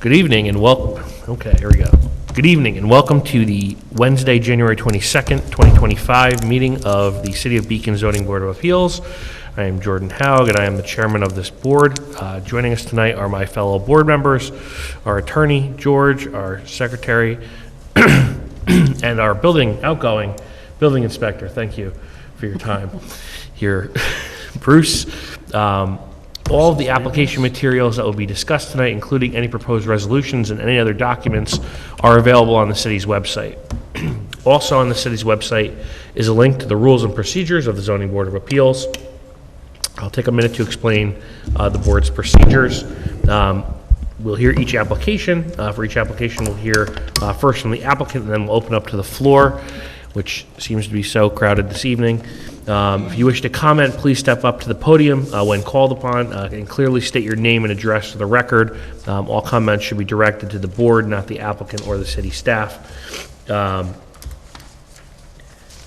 Good evening and welcome. Okay, here we go. Good evening and welcome to the Wednesday, January 22nd, 2025 meeting of the City of Beacon Zoning Board of Appeals. I am Jordan Haug and I am the chairman of this board. Joining us tonight are my fellow board members, our attorney, George, our secretary, and our outgoing building inspector. Thank you for your time here, Bruce. All of the application materials that will be discussed tonight, including any proposed resolutions and any other documents, are available on the city's website. Also on the city's website is a link to the rules and procedures of the Zoning Board of Appeals. I'll take a minute to explain the board's procedures. We'll hear each application. For each application, we'll hear first from the applicant, and then we'll open up to the floor, which seems to be so crowded this evening. If you wish to comment, please step up to the podium when called upon and clearly state your name and address for the record. All comments should be directed to the board, not the applicant or the city staff. And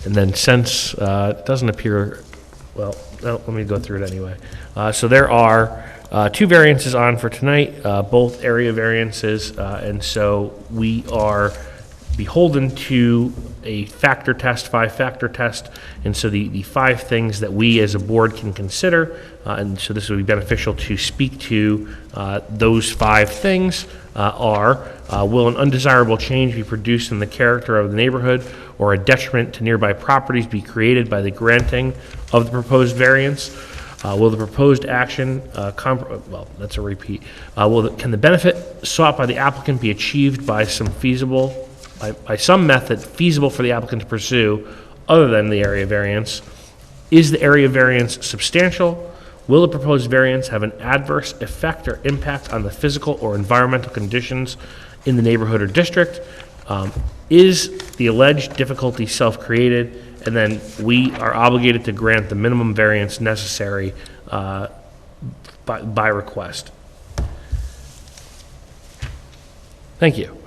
then since it doesn't appear, well, no, let me go through it anyway. So there are two variances on for tonight, both area variances, and so we are beholden to a five-factor test, and so the five things that we as a board can consider, and so this would be beneficial to speak to those five things are, will an undesirable change be produced in the character of the neighborhood or a detriment to nearby properties be created by the granting of the proposed variance? Will the proposed action, well, that's a repeat. Can the benefit sought by the applicant be achieved by some method feasible for the applicant to pursue other than the area variance? Is the area variance substantial? Will the proposed variance have an adverse effect or impact on the physical or environmental conditions in the neighborhood or district? Is the alleged difficulty self-created? And then we are obligated to grant the minimum variance necessary by request. Thank you.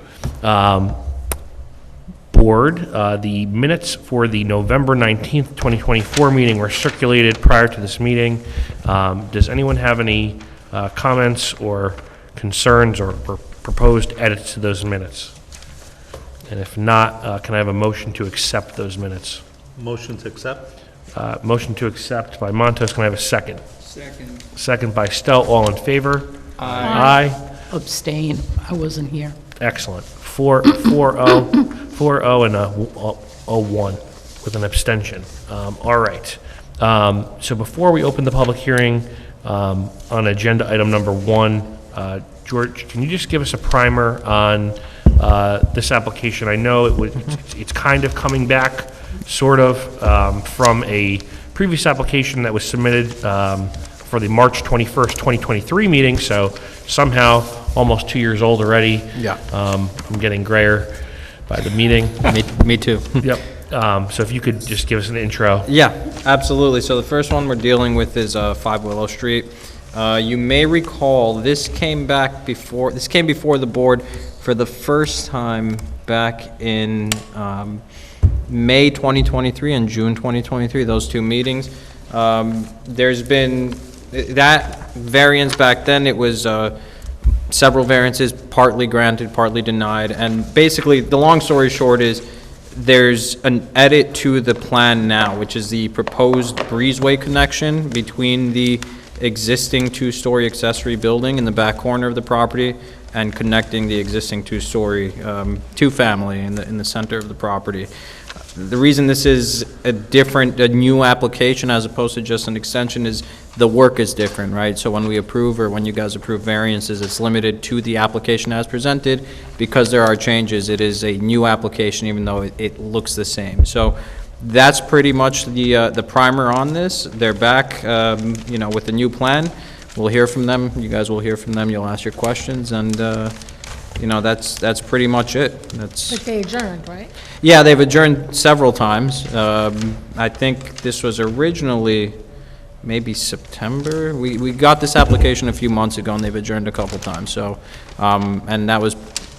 Board, the minutes for the November 19th, 2024 meeting were circulated prior to this meeting. Does anyone have any comments or concerns or proposed edits to those minutes? And if not, can I have a motion to accept those minutes? Motion to accept. Motion to accept by Montos. Can I have a second? Second. Second by Stout. All in favor? Aye. Aye. Abstain. I wasn't here. Excellent. 4-0 and a 1 with an abstention. All right. So before we open the public hearing on agenda item number 1, George, can you just give us a primer on this application? I know it's kind of coming back, sort of, from a previous application that was submitted for the March 21st, 2023 meeting. So somehow almost 2 years old already. Yeah. I'm getting grayer by the meeting. Me too. Yep. So if you could just give us an intro. Yeah, absolutely. So the first one we're dealing with is 5 Willow Street. You may recall this came before the board for the first time back in May 2023 and June 2023, those two meetings. There's been that variance back then. It was several variances, partly granted, partly denied, and basically the long story short is there's an edit to the plan now, which is the proposed breezeway connection between the existing two-story accessory building in the back corner of the property and connecting the existing two-story two-family in the center of the property. The reason this is a new application as opposed to just an extension is the work is different, right? So when we approve, or when you guys approve variances, it's limited to the application as presented. Because there are changes, it is a new application even though it looks the same. So that's pretty much the primer on this. They're back, with the new plan. We'll hear from them. You guys will hear from them. You'll ask your questions, and that's pretty much it. But they adjourned, right? Yeah, they've adjourned several times. I think this was originally maybe September. We got this application a few months ago, and they've adjourned a couple times. So, and that was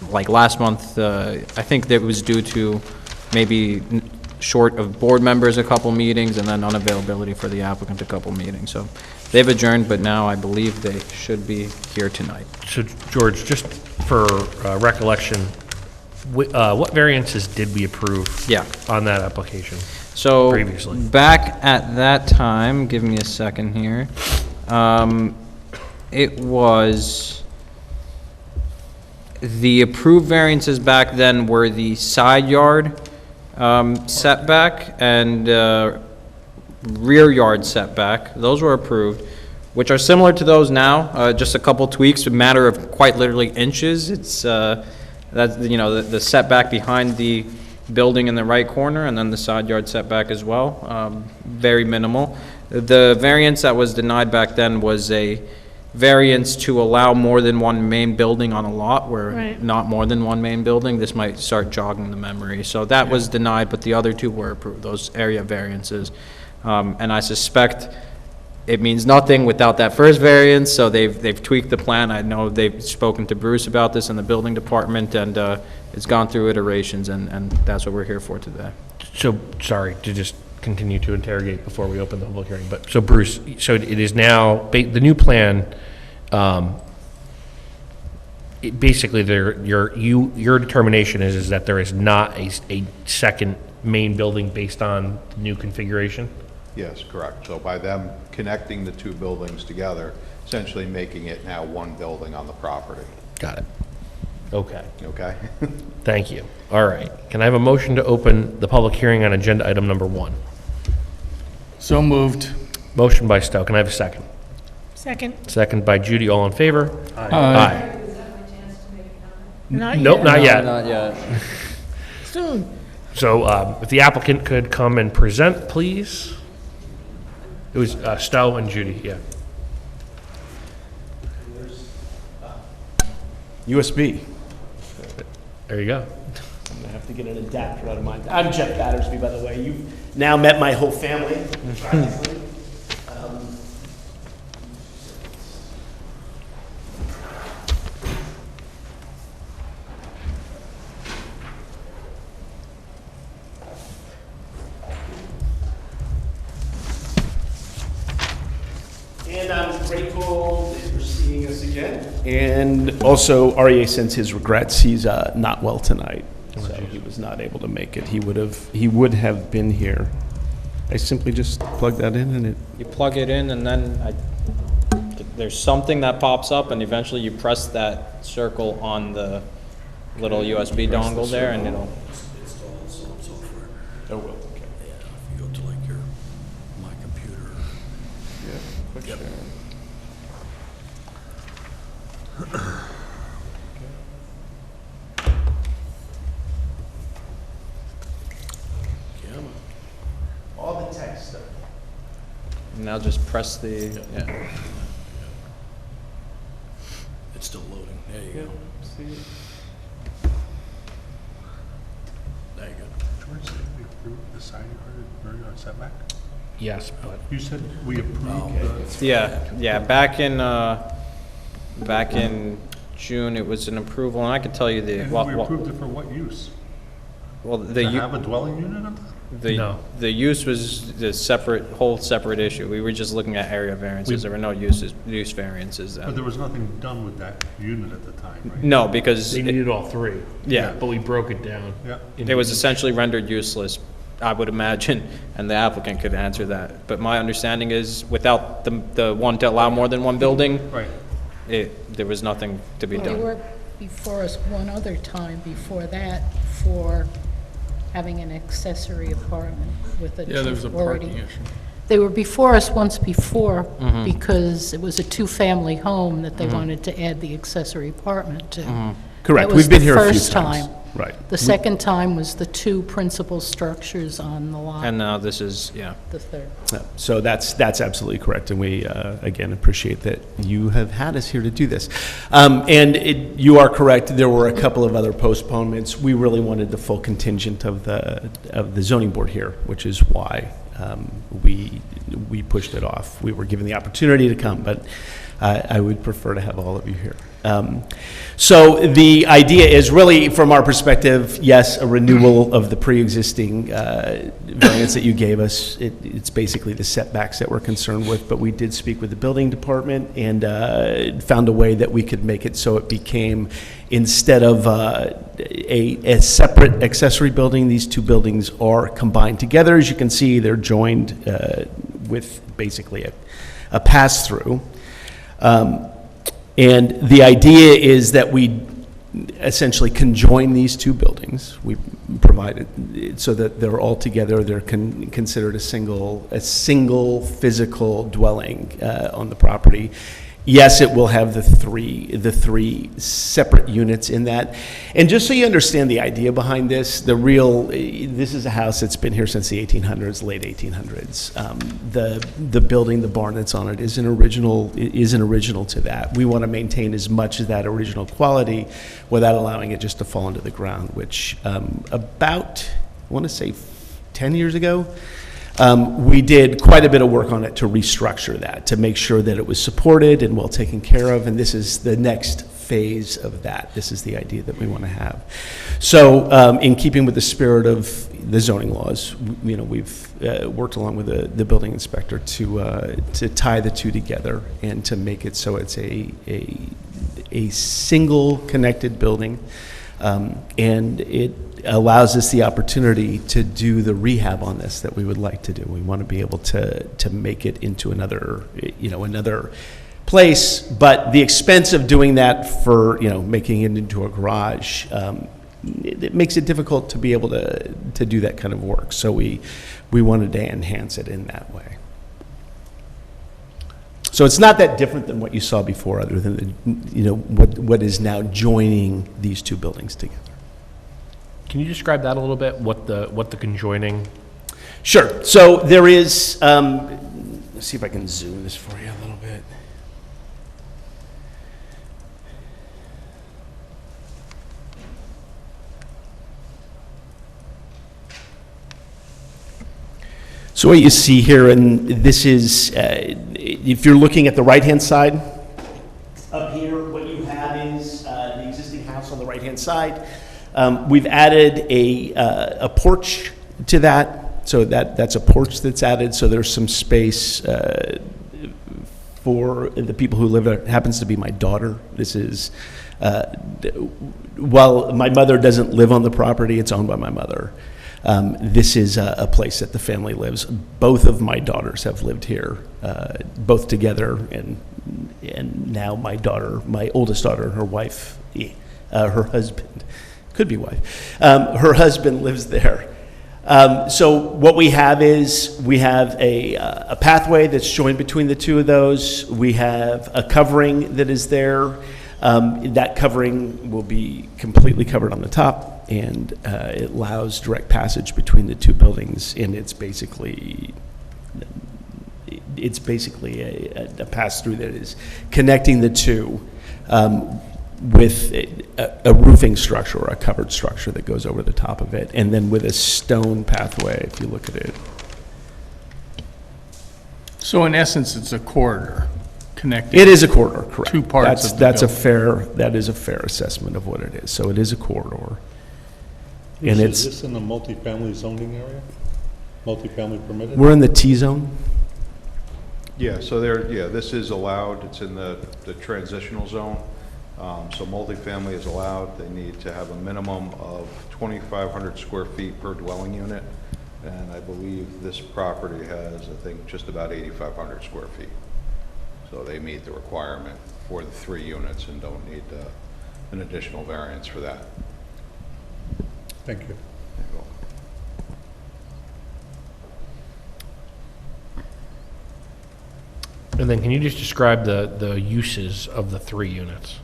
like last month. I think that was due to maybe short of board members a couple meetings, and then unavailability for the applicant a couple meetings. So they've adjourned, but now I believe they should be here tonight. So, George, just for recollection, what variances did we approve Yeah. on that application? So, Previously. back at that time, give me a second here, it was, the approved variances back then were the side yard setback and rear yard setback. Those were approved, which are similar to those now, just a couple tweaks, a matter of quite literally inches. It's, that's, you know, the setback behind the building in the right corner, and then the side yard setback as well, very minimal. The variance that was denied back then was a variance to allow more than one main building on a lot where Right. not more than one main building. This might start jogging the memory. So that was denied, but the other two were approved, those area variances. And I suspect it means nothing without that first variance, so they've tweaked the plan. I know they've spoken to Bruce about this in the building department, and it's gone through iterations, and that's what we're here for today. So, sorry to just continue to interrogate before we open the public hearing, but, so Bruce, so it is now, the new plan, basically, your determination is that there is not a second main building based on the new configuration? Yes, correct. So by them connecting the two buildings together, essentially making it now one building on the property, Got it. Okay, okay? thank you. All right. Can I have a motion to open the public hearing on agenda item number 1? So moved. Motion by Stowe. Can I have a second? Second. Second by Judy. All in favor? Aye. Not Nope, yet. not yet. Not yet. Soon. So if the applicant could come and present, please. It was Stowe and Judy, yeah. USB. There you go. I'm gonna have to get an adapter out of mine. I'm Jeff Battersby, by the way. You've now met my whole family, practically. And I'm grateful that you're seeing us again. And also, REA sends his regrets. He's not well tonight, so he was not able to make it. He would have been here. I simply just plug that in and it. You plug it in, and then there's something that pops up, and eventually you press that circle on the little USB dongle there, and it'll. Oh, well, okay. If you go to like my computer. Quick share. All the text stuff. Now just press the, yeah. It's still loading. There you go. There you go. George said we approved the side yard, rear yard setback? Yes, but You said we approved the, Yeah, back in June, it was an approval, and I could tell you the, and we approved it for what use? well, To have a dwelling unit on that? No. the use was the whole separate issue. We were just looking at area variances. There were no use variances But then. there was nothing done with that unit at the time, right? No, because they needed all three. Yeah. But we broke it down. Yeah. it was essentially rendered useless, I would imagine, and the applicant could answer that. But my understanding is, without the one to allow more than one building, Right. there was nothing to be They done. were before us one other time before that for having an accessory apartment with a. Yeah, there was a already- parking issue. They were before us once before Mm-hmm. because it was a two-family home that they wanted to add the accessory apartment to. Mm-hmm. Correct. That was We've been the here a few first times. time. Right. The second time was the two principal structures on the lot, And now this is, yeah. the third. So that's absolutely correct, and we, again, appreciate that you have had us here to do this. You are correct, there were a couple of other postponements. We really wanted the full contingent of the zoning board here, which is why we pushed it off. We were given the opportunity to come, but I would prefer to have all of you here. So the idea is really, from our perspective, yes, a renewal of the pre-existing variance that you gave us. It's basically the setbacks that we're concerned with, but we did speak with the building department and found a way that we could make it so it became, instead of a separate accessory building, these two buildings are combined together. As you can see, they're joined with basically a pass-through. And the idea is that we essentially conjoin these two buildings. We provide it so that they're all together. They're considered a single physical dwelling on the property. Yes, it will have the three separate units in that. And just so you understand the idea behind this, this is a house that's been here since the 1800s, late 1800s. The building, the barn that's on it is an original to that. We want to maintain as much of that original quality without allowing it just to fall into the ground, which about, I want to say 10 years ago, we did quite a bit of work on it to restructure that, to make sure that it was supported and well taken care of, and this is the next phase of that. This is the idea that we want to have. So in keeping with the spirit of the zoning laws, we've worked along with the building inspector to tie the two together and to make it so it's a single connected building, and it allows us the opportunity to do the rehab on this that we would like to do. We want to be able to make it into another place, but the expense of doing that for, making it into a garage, it makes it difficult to be able to do that kind of work. So we wanted to enhance it in that way. So it's not that different than what you saw before, other than what is now joining these two buildings together. Can you describe that a little bit, what the conjoining? Sure. So there is, let's see if I can zoom this for you a little bit. So what you see here, and this is, if you're looking at the right-hand side, up here, what you have is the existing house on the right-hand side. We've added a porch to that, so that's a porch that's added, so there's some space for the people who live there. It happens to be my daughter. This is, while my mother doesn't live on the property, it's owned by my mother. This is a place that the family lives. Both of my daughters have lived here, both together, and now my oldest daughter and her wife, her husband, could be wife, her husband lives there. So what we have is we have a pathway that's joined between the two of those. We have a covering that is there. That covering will be completely covered on the top, and it allows direct passage between the two buildings, and it's basically a pass-through that is connecting the two with a roofing structure or a covered structure that goes over the top of it, and then with a stone pathway, if you look at it. So in essence, it's a corridor connecting. It is a corridor, correct. Two parts of the that is a fair assessment of what it is. So it is a corridor. And Is this in the multifamily zoning area? Multifamily permitted? We're in the T-zone. Yeah, so this is allowed. It's in the transitional zone. So multifamily is allowed. They need to have a minimum of 2,500 square feet per dwelling unit. And I believe this property has, I think, just about 8,500 square feet. So they meet the requirement for the 3 units and don't need an additional variance for that. Thank you. And then can you just describe the uses of the 3 units?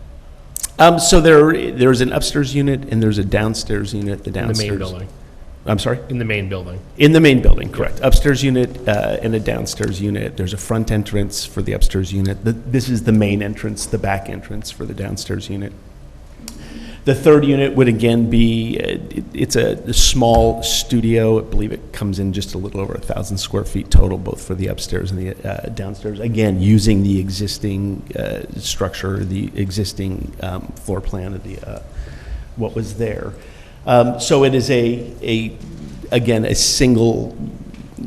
So there's an upstairs unit and there's a downstairs unit. The In the downstairs. main building? I'm sorry? In the main building. In the main building, correct. Upstairs unit and a downstairs unit. There's a front entrance for the upstairs unit. This is the main entrance, the back entrance for the downstairs unit. The third unit would again be, it's a small studio. I believe it comes in just a little over 1,000 square feet total, both for the upstairs and the downstairs. Again, using the existing structure, the existing floor plan of the what was there. So it is again, a single,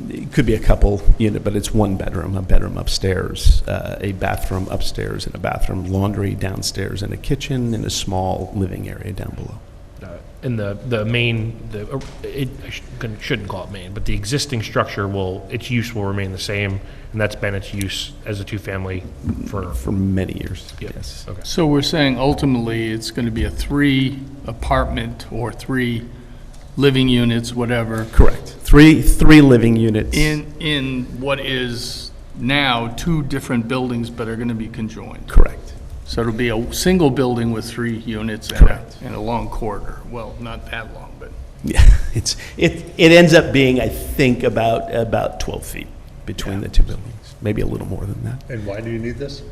it could be a couple unit, but it's one bedroom, a bedroom upstairs, a bathroom upstairs, and a bathroom, laundry downstairs, and a kitchen, and a small living area down below. And the main, shouldn't call it main, but the existing structure its use will remain the same, and that's been its use as a two-family For many years, Yep. yes. Okay. So we're saying ultimately it's going to be a 3 apartment or 3 living units, whatever, Correct. Three living units. in what is now 2 different buildings but are going to be conjoined. Correct. So it'll be a single building with 3 units and Correct. and a long corridor. Well, not that long, but Yeah, it ends up being, I think, about 12 feet between the two buildings, maybe a little more than that. And why do you need this?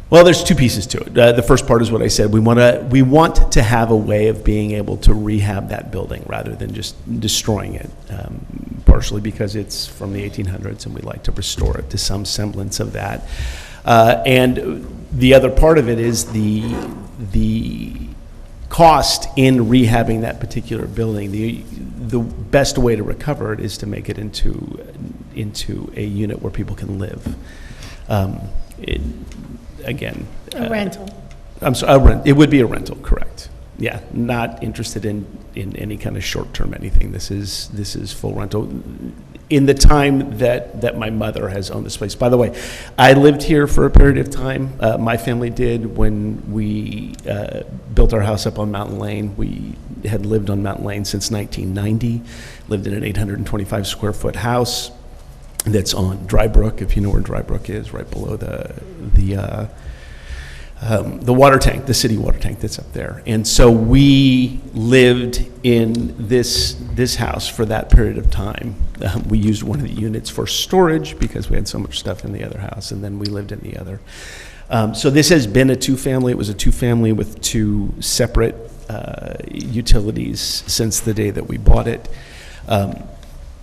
Well, there's 2 pieces to it. The first part is what I said. We want to have a way of being able to rehab that building rather than just destroying it, partially because it's from the 1800s and we like to restore it to some semblance of that. And the other part of it is the cost in rehabbing that particular building. The best way to recover it is to make it into a unit where people can live. Again. A rental. I'm sorry, it would be a rental, correct. Yeah, not interested in any kind of short-term anything. This is full rental. In the time that my mother has owned this place. By the way, I lived here for a period of time. My family did when we built our house up on Mountain Lane. We had lived on Mountain Lane since 1990, lived in an 825 square foot house that's on Dry Brook, if you know where Dry Brook is, right below the water tank, the city water tank that's up there. And so we lived in this house for that period of time. We used one of the units for storage because we had so much stuff in the other house, and then we lived in the other. So this has been a 2-family. It was a 2-family with 2 separate utilities since the day that we bought it.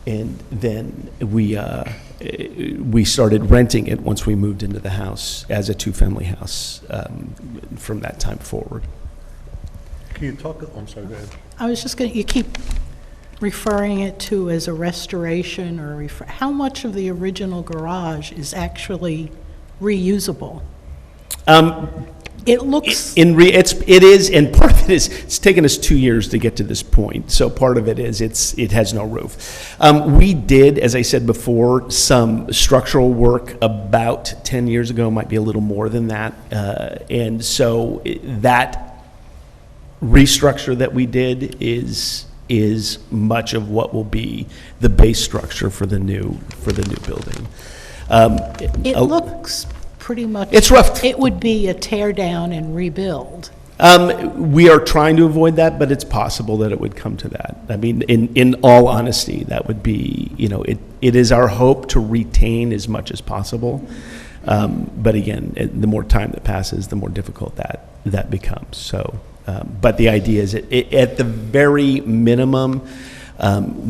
And then we started renting it once we moved into the house as a 2-family house from that time forward. Can you talk, I'm sorry, go ahead. I was just going to, you keep referring it to as a restoration or how much of the original garage is actually reusable? It looks, It is, and part of it is, it's taken us 2 years to get to this point. So part of it is it has no roof. We did, as I said before, some structural work about 10 years ago, might be a little more than that. And so that restructure that we did is much of what will be the base structure for the new building. it looks pretty much. It's rough. It would be a tear down and rebuild. We are trying to avoid that, but it's possible that it would come to that. I mean, in all honesty, that would be, it is our hope to retain as much as possible. But again, the more time that passes, the more difficult that becomes. So, but the idea is at the very minimum,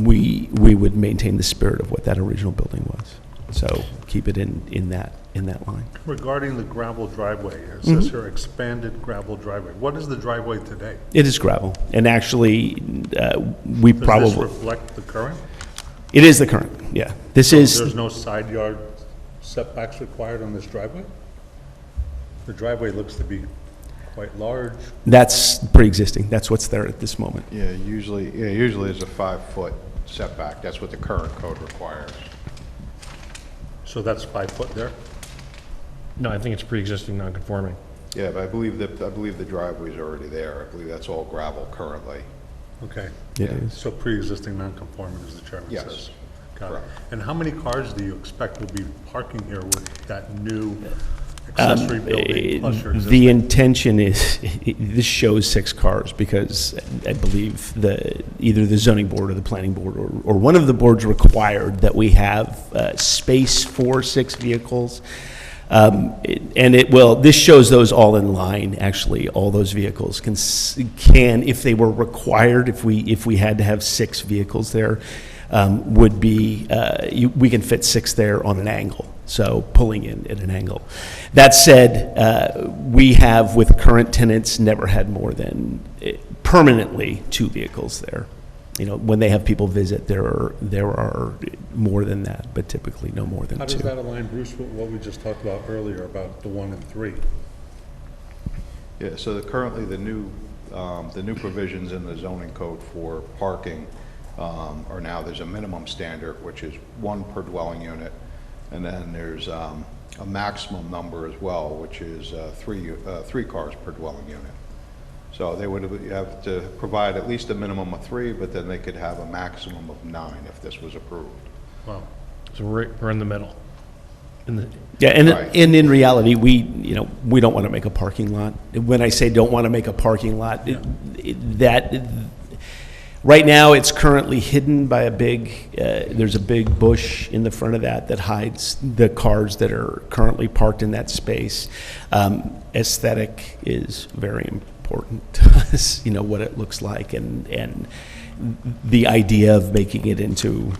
we would maintain the spirit of what that original building was. So keep it in that line. Regarding the gravel driveway, it says here expanded gravel driveway. What is the driveway today? It is gravel, and actually, we Does probably. this reflect the current? It is the current, yeah. This There's is, no side yard setbacks required on this driveway? The driveway looks to be quite large. that's pre-existing, that's what's there at this moment. Yeah, usually there's a 5-foot setback. That's what the current code requires. So that's 5 foot there? No, I think it's pre-existing non-conforming. Yeah, but I believe the driveway's already there. I believe that's all gravel currently. Okay. It is. So pre-existing non-conforming, as the chairman Yes. says. Got it. Correct. And how many cars do you expect will be parking here with that new accessory building plus your existing? The intention is, this shows 6 cars, because I believe either the zoning board or the planning board, or one of the boards required that we have space for 6 vehicles. And it will, this shows those all in line, actually, all those vehicles can, if they were required, if we had to have 6 vehicles there, would be, we can fit 6 there on an angle, so pulling in at an angle. That said, we have, with current tenants, never had more than permanently 2 vehicles there. You know, when they have people visit, there are more than that, but typically no more than 2. How does that align, Bruce, with what we just talked about earlier about the 1 and 3? Yeah, so currently the new provisions in the zoning code for parking are now, there's a minimum standard, which is 1 per dwelling unit, and then there's a maximum number as well, which is 3 cars per dwelling unit. So they would have to provide at least a minimum of 3, but then they could have a maximum of 9 if this was approved. Wow. So we're in the middle. Yeah, and, Right. and in reality, we don't want to make a parking lot. When I say don't want to make a parking lot, right now, it's currently hidden by there's a big bush in the front of that hides the cars that are currently parked in that space. Aesthetic is very important to us, what it looks like, and the idea of making it into,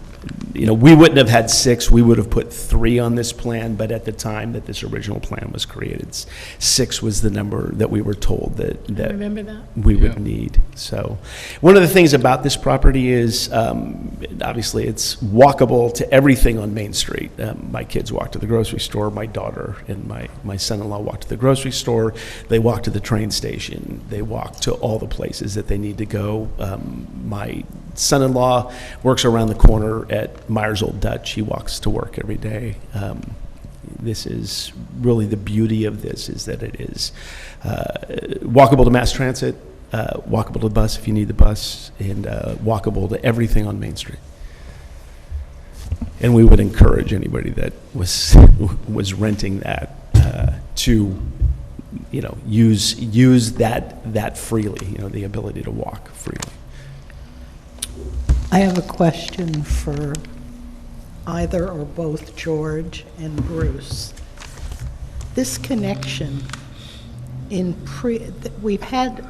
we wouldn't have had 6, we would have put 3 on this plan, but at the time that this original plan was created, 6 was the number that we were told that Remember that? we would need. So one of the things about this property is, obviously, it's walkable to everything on Main Street. My kids walk to the grocery store, my daughter and my son-in-law walk to the grocery store, they walk to the train station, they walk to all the places that they need to go. My son-in-law works around the corner at Myers Old Dutch. He walks to work every day. This is really the beauty of this, is that it is walkable to mass transit, walkable to the bus if you need the bus, and walkable to everything on Main Street. And we would encourage anybody that was renting that to use that freely, the ability to walk freely. I have a question for either or both George and Bruce. This connection we've had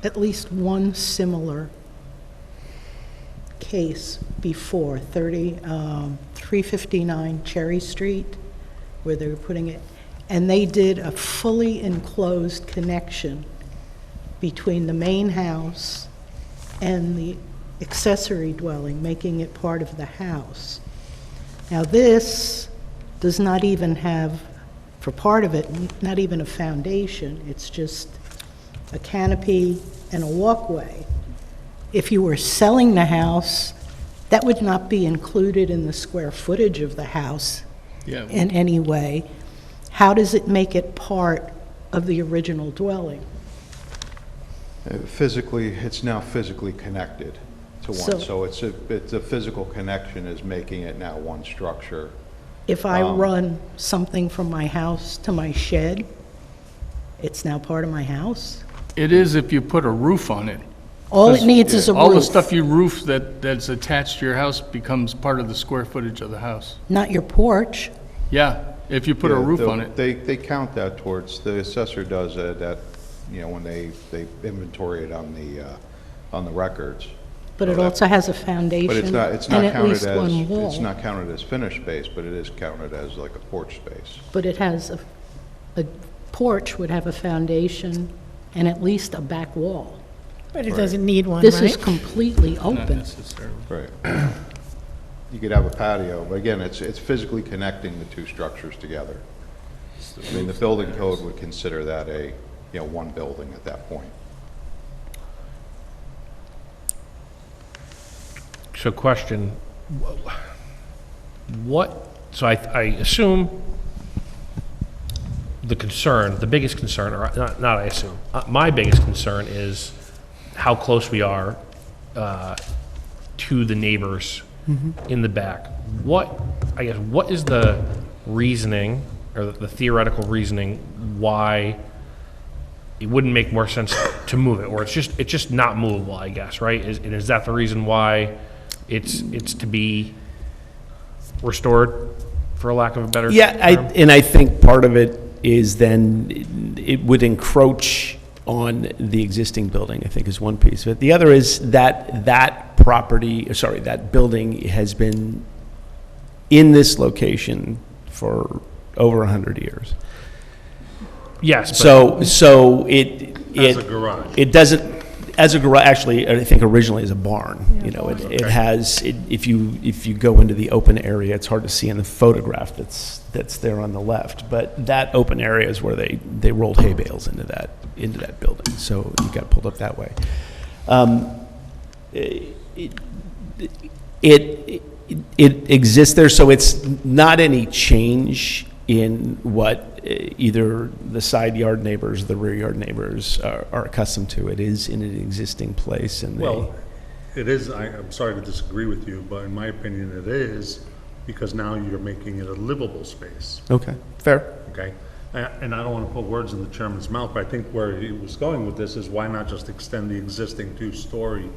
at least one similar case before, 359 Cherry Street, where they were putting it, and they did a fully enclosed connection between the main house and the accessory dwelling, making it part of the house. Now this does not even have, for part of it, not even a foundation. It's just a canopy and a walkway. If you were selling the house, that would not be included in the square footage of the house in any way. How does it make it part of the original dwelling? Physically, it's now physically connected to one, so it's a physical connection is making it now one structure. If I run something from my house to my shed, it's now part of my house? It is if you put a roof on it. All it needs is a roof. All the stuff you roof that's attached to your house becomes part of the square footage of the house. Not your porch. Yeah, if you put a roof on it. They count that towards, the assessor does it at, when they inventory it on the records. But it also has a foundation But it's not and at counted least one as, wall. it's not counted as finished space, but it is counted as like a porch space. But it has a porch would have a foundation and at least a back wall. But it doesn't need one, This is right? completely Not open. necessarily. Right. You could have a patio, but again, it's physically connecting the two structures together. I mean, the building code would consider that one building at that point. So question, so I assume the biggest concern, or not I assume, my biggest concern is how close we are to the neighbors in the back. What is the reasoning, or the theoretical reasoning, why it wouldn't make more sense to move it, or it's just not movable, I guess, right? Is that the reason why it's to be restored? for lack of a better Yeah, term? and I think part of it is then it would encroach on the existing building, I think is one piece of it. The other is that that building has been in this location for over 100 years. Yes, but So it. As a garage. It doesn't, as a garage, actually, I think originally as a barn. You know, it has, if you go into the open area, it's hard to see in the photograph that's there on the left, but that open area is where they rolled hay bales into that building, so you got pulled up that way. It exists there, so it's not any change in what either the side yard neighbors, the rear yard neighbors are accustomed to. It is in an existing place, and Well, it is, I'm sorry to disagree with you, but in my opinion, it is, because now you're making it a livable space, Okay, fair. okay? And I don't want to put words in the chairman's mouth, but I think where he was going with this is why not just extend the existing two-story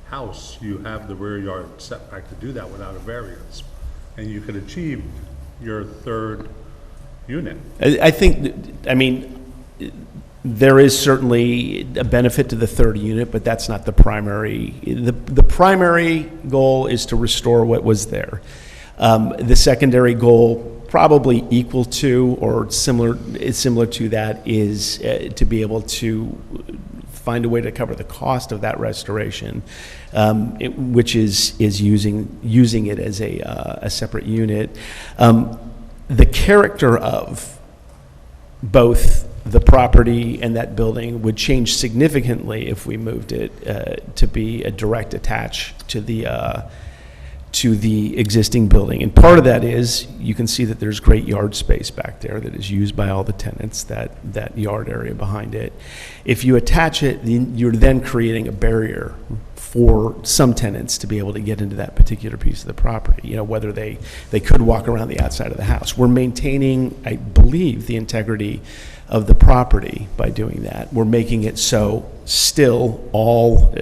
house? You have the rear yard setback to do that without a variance, and you could achieve your third unit. I think, I mean, there is certainly a benefit to the third unit, but that's not the primary. The primary goal is to restore what was there. The secondary goal, probably equal to or similar to that, is to be able to find a way to cover the cost of that restoration, which is using it as a separate unit. The character of both the property and that building would change significantly if we moved it to be a direct attach to the existing building. And part of that is, you can see that there's great yard space back there that is used by all the tenants, that yard area behind it. If you attach it, you're then creating a barrier for some tenants to be able to get into that particular piece of the property, whether they could walk around the outside of the house. We're maintaining, I believe, the integrity of the property by doing that. We're making it so still all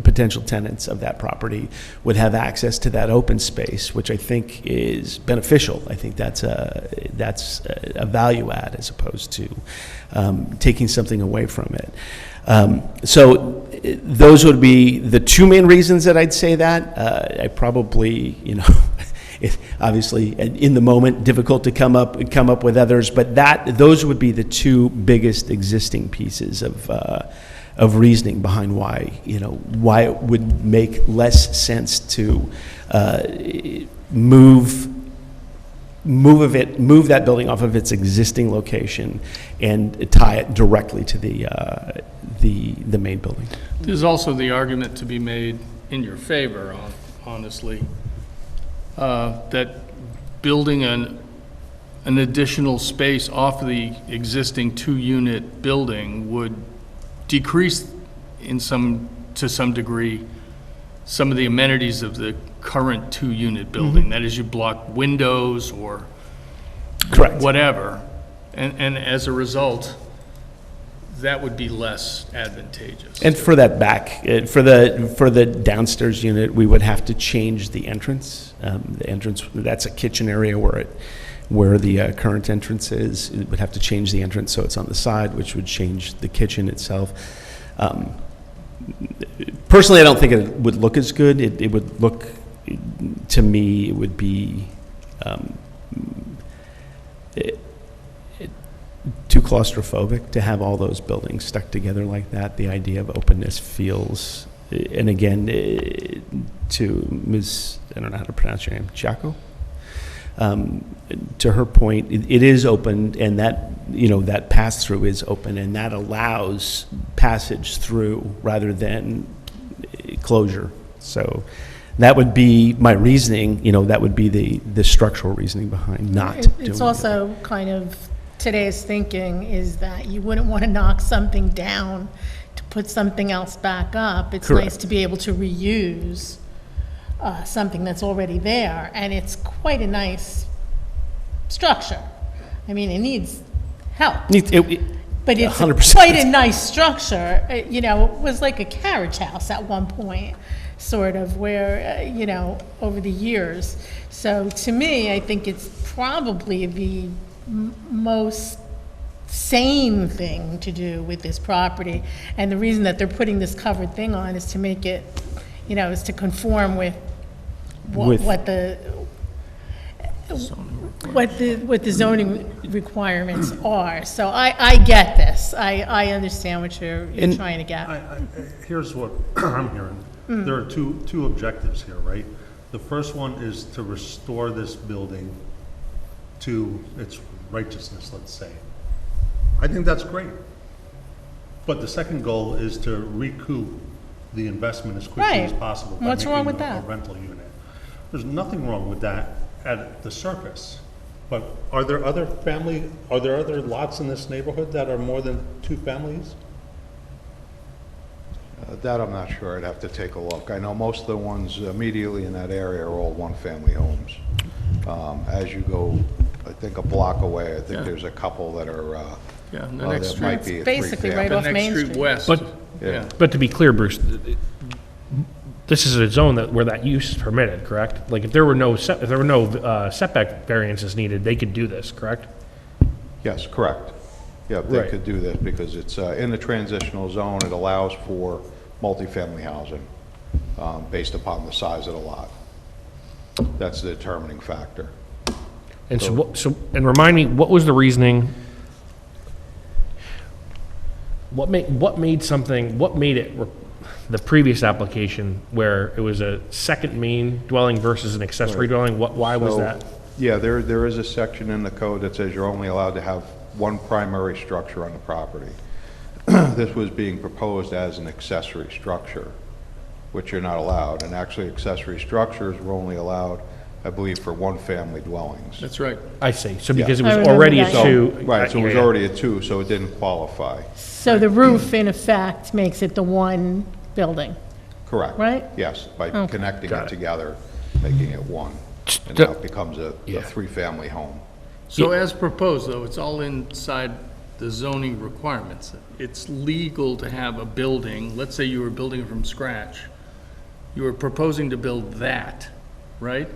potential tenants of that property would have access to that open space, which I think is beneficial. I think that's a value add as opposed to taking something away from it. So those would be the two main reasons that I'd say that. I probably, obviously in the moment, difficult to come up with others, but those would be the two biggest existing pieces of reasoning behind why it would make less sense to move that building off of its existing location and tie it directly to the main building. There's also the argument to be made in your favor, honestly, that building an additional space off of the existing two-unit building would decrease to some degree some of the amenities of the current two-unit building. That is, you block windows or Correct. whatever, and as a result, that would be less advantageous. And for that back, for the downstairs unit, we would have to change the entrance. The entrance, that's a kitchen area where the current entrance is. It would have to change the entrance so it's on the side, which would change the kitchen itself. Personally, I don't think it would look as good. It would look, to me, it would be too claustrophobic to have all those buildings stuck together like that. The idea of openness feels, and again, to Ms., I don't know how to pronounce your name, Chaco? To her point, it is open, and that pass-through is open, and that allows passage through rather than closure. So that would be my reasoning, that would be the structural reasoning behind not doing it. It's also kind of, today's thinking is that you wouldn't want to knock something down to put something else back up. It's Correct. nice to be able to reuse something that's already there, and it's quite a nice structure. I mean, it needs help, but it's 100%. quite a nice structure. It was like a carriage house at one point. sort of, where, over the years. So to me, I think it's probably the most sane thing to do with this property. And the reason that they're putting this covered thing on is to make it, is to conform with what the zoning requirements are. So I get this. I understand what you're trying to get. Here's what I'm hearing. There are two objectives here, right? The first one is to restore this building to its righteousness, let's say. I think that's great. But the second goal is to recoup the investment as quickly as Right. possible. by What's wrong making with a that? rental unit. There's nothing wrong with that at the surface. But are there other lots in this neighborhood that are more than 2 families? That I'm not sure, I'd have to take a look. I know most of the ones immediately in that area are all one-family homes. As you go, I think a block away, I think Yeah. there's a couple that are, Yeah, the next that might street, be a Basically right three-family. off the Main next Street. street west. But- Yeah. But to be clear, Bruce, this is a zone where that use is permitted, correct? Like, if there were no setback variances needed, they could do this, correct? Yes, correct. Yeah, they Right. could do this because it's in the transitional zone. It allows for multifamily housing based upon the size of the lot. That's the determining factor. And and remind me, what was the reasoning? What made the previous application where it was a second main dwelling versus an accessory dwelling? Why was So, that? Yeah, there is a section in the code that says you're only allowed to have one primary structure on the property. This was being proposed as an accessory structure, which you're not allowed. And actually, accessory structures were only allowed, I believe, for one-family dwellings. That's right. I see. So because it I was remember already a that. So, two. right, so it was yeah. already a 2, so it didn't qualify. So the roof, in effect, makes it the one building. Correct. Right? Yes, by Okay. connecting Got it it. together, making it one. And St- now it becomes a Yeah. 3-family home. So as proposed, though, it's all inside the zoning requirements. It's legal to have a building, let's say you were building it from scratch. You were proposing to build that, right?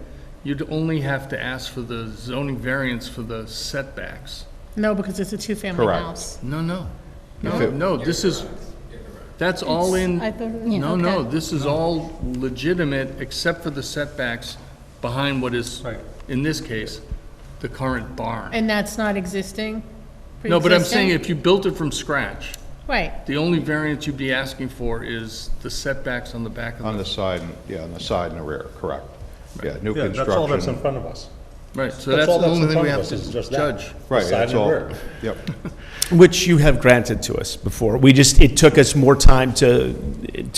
You'd only have to ask for the zoning variance for the setbacks. No, because it's a two-family Correct. house. No, If it- no, this is, that's all in, I thought, yeah, no, okay. this is all legitimate except for the setbacks behind what is, Right. in this case, the current barn. And that's not existing? No, but I'm saying Pre-existing? if you built it from scratch, Right. the only variance you'd be asking for is the setbacks on the back of On the, the side, on the side and the rear, correct. Yeah, new Yeah, that's all that's in construction. front of us. right, so That's that's all the that's in only thing front we of have us is to just that. judge. Right, Side that's and all, rear. yep. Which you have granted to us before. It took us more time to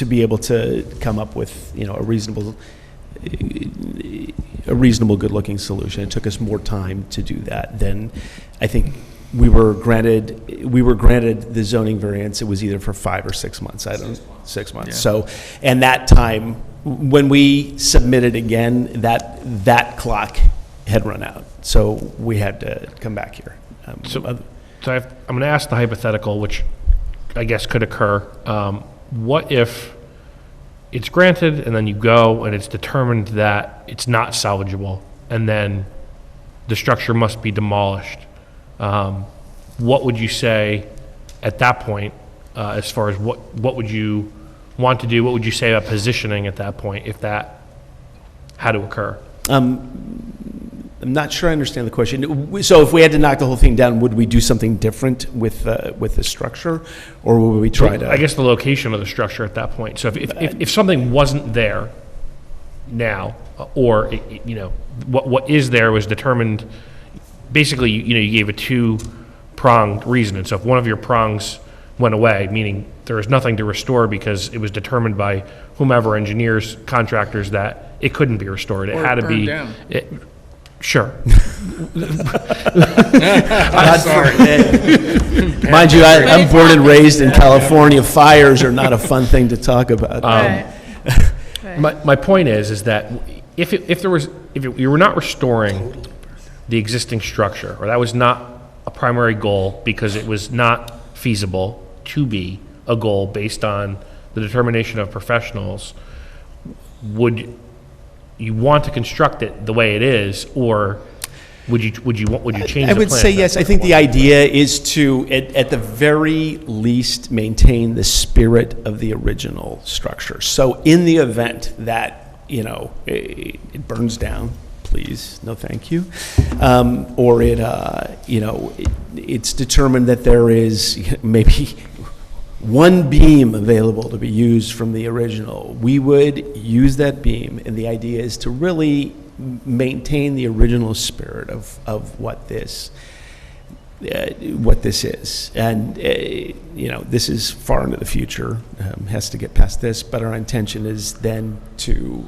be able to come up with, a reasonable, good-looking solution. It took us more time to do that than, I think, we were granted the zoning variance. It was either for 5 or 6 months. 6 months. Yeah. So, and that time, when we submitted again, that clock had run out. So we had to come back here. So I'm going to ask the hypothetical, which I guess could occur. What if it's granted and then you go and it's determined that it's not salvageable and then the structure must be demolished? What would you say at that point, as far as what would you want to do? What would you say about positioning at that point if that had to occur? I'm not sure I understand the question. So if we had to knock the whole thing down, would we do something different with the structure? Or would we try to? I guess the location of the structure at that point. So if something wasn't there now, or, what is there was determined, basically, you gave a 2-pronged reason. And so if one of your prongs went away, meaning there was nothing to restore because it was determined by whomever, engineers, contractors, that it couldn't be restored. It Or had to burned be. down. Sure. God forbid. Mind you, I'm born and raised in California. Fires are not a fun thing to talk about. Right. My point is that if you were not restoring the existing structure, or that was not a primary goal because it was not feasible to be a goal based on the determination of professionals, would you want to construct it the way it is, or would you change the plan? I would say yes. I think the idea is to, at the very least, maintain the spirit of the original structure. So in the event that, it burns down, please, no thank you, or it's determined that there is maybe one beam available to be used from the original, we would use that beam, and the idea is to really maintain the original spirit of what this is. And this is far into the future, has to get past this, but our intention is then to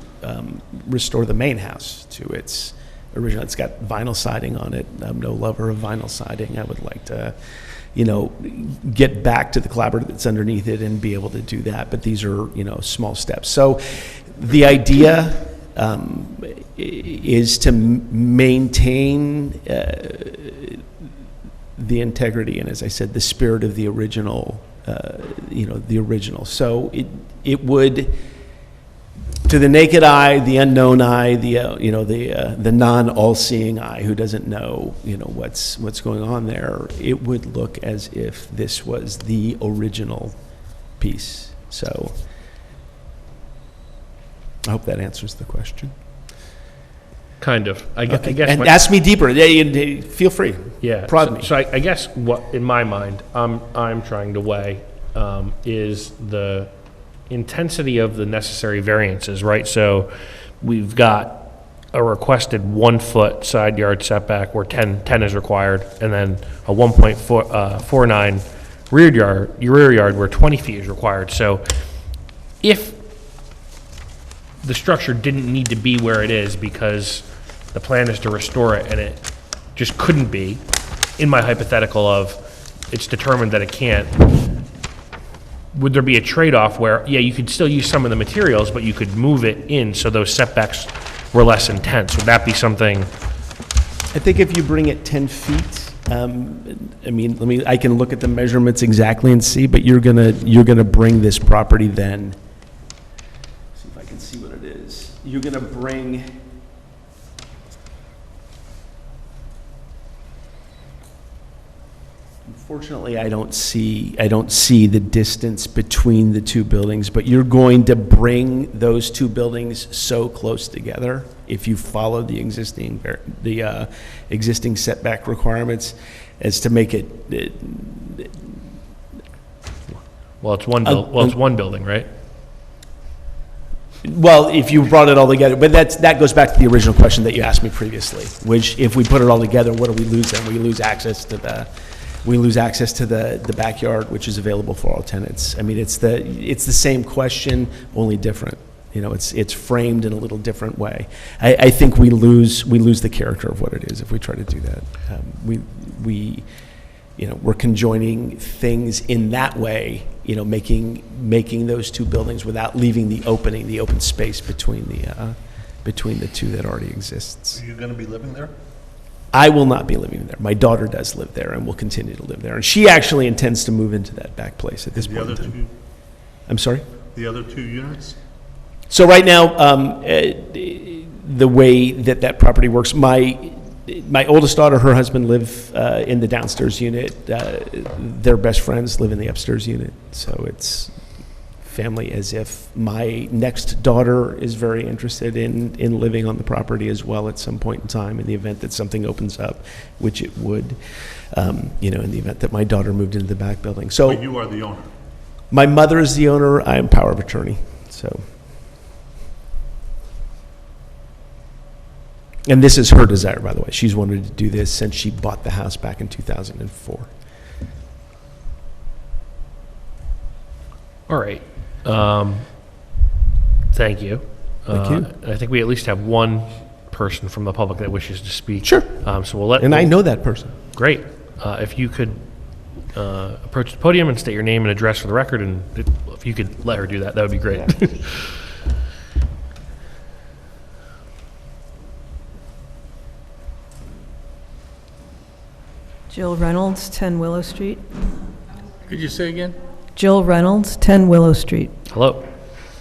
restore the main house to its original. It's got vinyl siding on it. I'm no lover of vinyl siding. I would like to get back to the collaborative that's underneath it and be able to do that. But these are, small steps. So the idea is to maintain the integrity and, as I said, the spirit of the original, the original. So it would, to the naked eye, the unknown eye, the non-all-seeing eye who doesn't know, what's going on there, it would look as if this was the original piece. So I hope that answers the question. Kind of. I guess. And ask me deeper. Feel free. Yeah. Prod me. So I guess what, in my mind, I'm trying to weigh is the intensity of the necessary variances, right? So we've got a requested 1 foot side yard setback where 10 is required, and then a 1.49 rear yard where 20 feet is required. So if the structure didn't need to be where it is because the plan is to restore it and it just couldn't be, in my hypothetical of it's determined that it can't, would there be a trade-off where, yeah, you could still use some of the materials, but you could move it in so those setbacks were less intense? Would that be something? I think if you bring it 10 feet, I can look at the measurements exactly and see, but you're gonna bring this property then. See if I can see what it is. You're gonna bring. Unfortunately, I don't see the distance between the two buildings, but you're going to bring those two buildings so close together if you follow the existing setback requirements as to make it. Well, it's one building, right? Well, if you brought it all together, but that goes back to the original question that you asked me previously, which if we put it all together, what do we lose then? We lose access to the backyard, which is available for all tenants. I mean, it's the same question, only different. It's framed in a little different way. I think we lose the character of what it is if we try to do that. We're conjoining things in that way, making those two buildings without leaving the open space between the two that already exists. Are you going to be living there? I will not be living there. My daughter does live there and will continue to live there. And she actually intends to move into that back place at this point in time. I'm sorry? The other 2 units? So right now, the way that property works, my oldest daughter, her husband live in the downstairs unit. Their best friends live in the upstairs unit. So it's family, as if my next daughter is very interested in living on the property as well at some point in time in the event that something opens up, which it would, in the event that my daughter moved into the back building. So But you are the owner. my mother is the owner. I am power of attorney. So, and this is her desire, by the way. She's wanted to do this since she bought the house back in 2004. All right. Thank you. Thank you. I think we at least have one person from the public that wishes to speak. Sure. So we'll let. And I know that person. Great. If you could approach the podium and state your name and address for the record, and if you could let her do that, that would be great. Jill Reynolds, 10 Willow Street. Could you say again? Jill Reynolds, 10 Willow Street. Hello.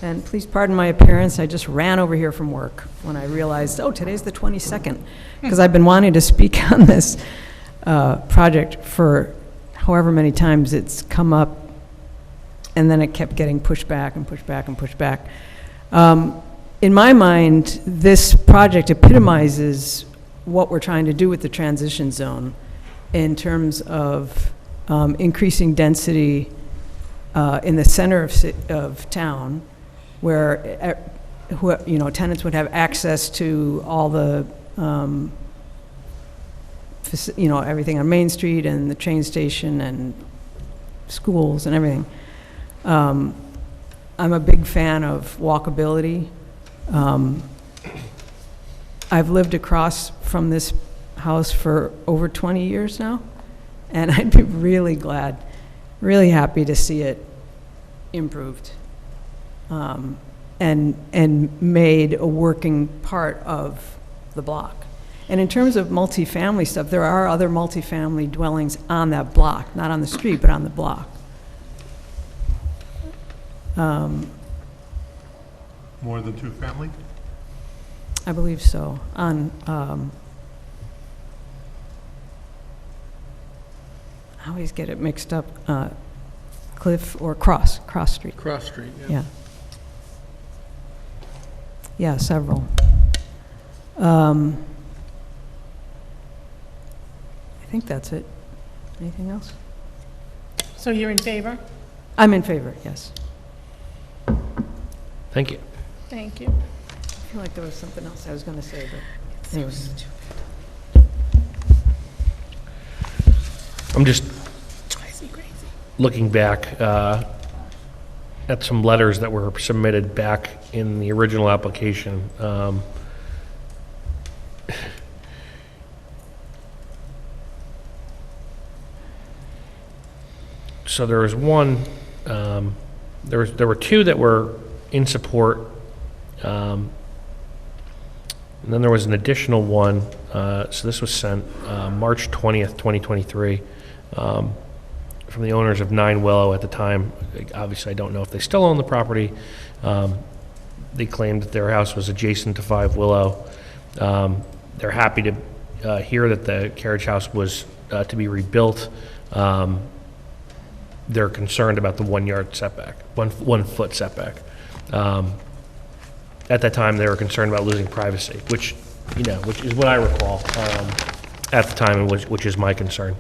And please pardon my appearance, I just ran over here from work when I realized, oh, today's the 22nd, because I've been wanting to speak on this project for however many times it's come up, and then it kept getting pushed back and pushed back and pushed back. In my mind, this project epitomizes what we're trying to do with the transition zone in terms of increasing density in the center of town, where tenants would have access to all the everything on Main Street and the train station and schools and everything. I'm a big fan of walkability. I've lived across from this house for over 20 years now, and I'd be really glad, really happy to see it improved and made a working part of the block. And in terms of multifamily stuff, there are other multifamily dwellings on that block, not on the street, but on the block. More than two family? I believe so. On, I always get it mixed up, Cliff or Cross Street. Cross Street, yeah. Yeah. Yeah, several. I think that's it. Anything else? So you're in favor? I'm in favor, yes. Thank you. Thank you. I feel like there was something else I was going to say, but anyways. I'm just looking back at some letters that were submitted back in the original application. So there was one, there were two that were in support, and then there was an additional one. So this was sent March 20th, 2023, from the owners of 9 Willow at the time. Obviously, I don't know if they still own the property. They claimed that their house was adjacent to 5 Willow. They're happy to hear that the carriage house was to be rebuilt. They're concerned about the 1 yard setback, 1 foot setback. At that time, they were concerned about losing privacy, which is what I recall at the time, and which is my concern.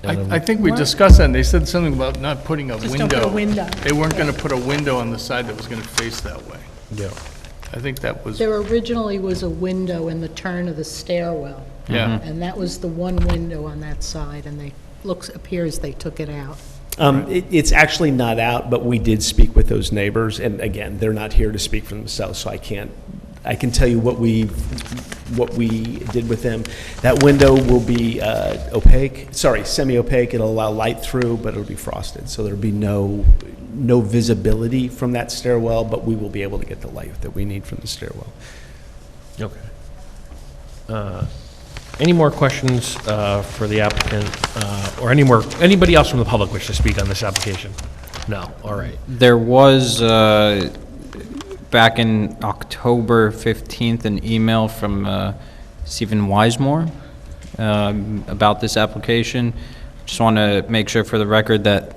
I think we discussed that, and they said something about not putting a window. Just don't put a window. They weren't going to put a window on the side that was going to face that way. Yeah. I think that was, There originally was a window in the turn of the stairwell, yeah. and that was the one window on that side, and appears they took it out. It's actually not out, but we did speak with those neighbors, and again, they're not here to speak for themselves, so I can tell you what we did with them. That window will be semi-opaque. It'll allow light through, but it'll be frosted, so there'll be no visibility from that stairwell, but we will be able to get the light that we need from the stairwell. Okay. Any more questions for the applicant, or anybody else from the public wish to speak on this application? No, all right. There was, back in October 15th, an email from Stephen Wisemore about this application. Just want to make sure for the record that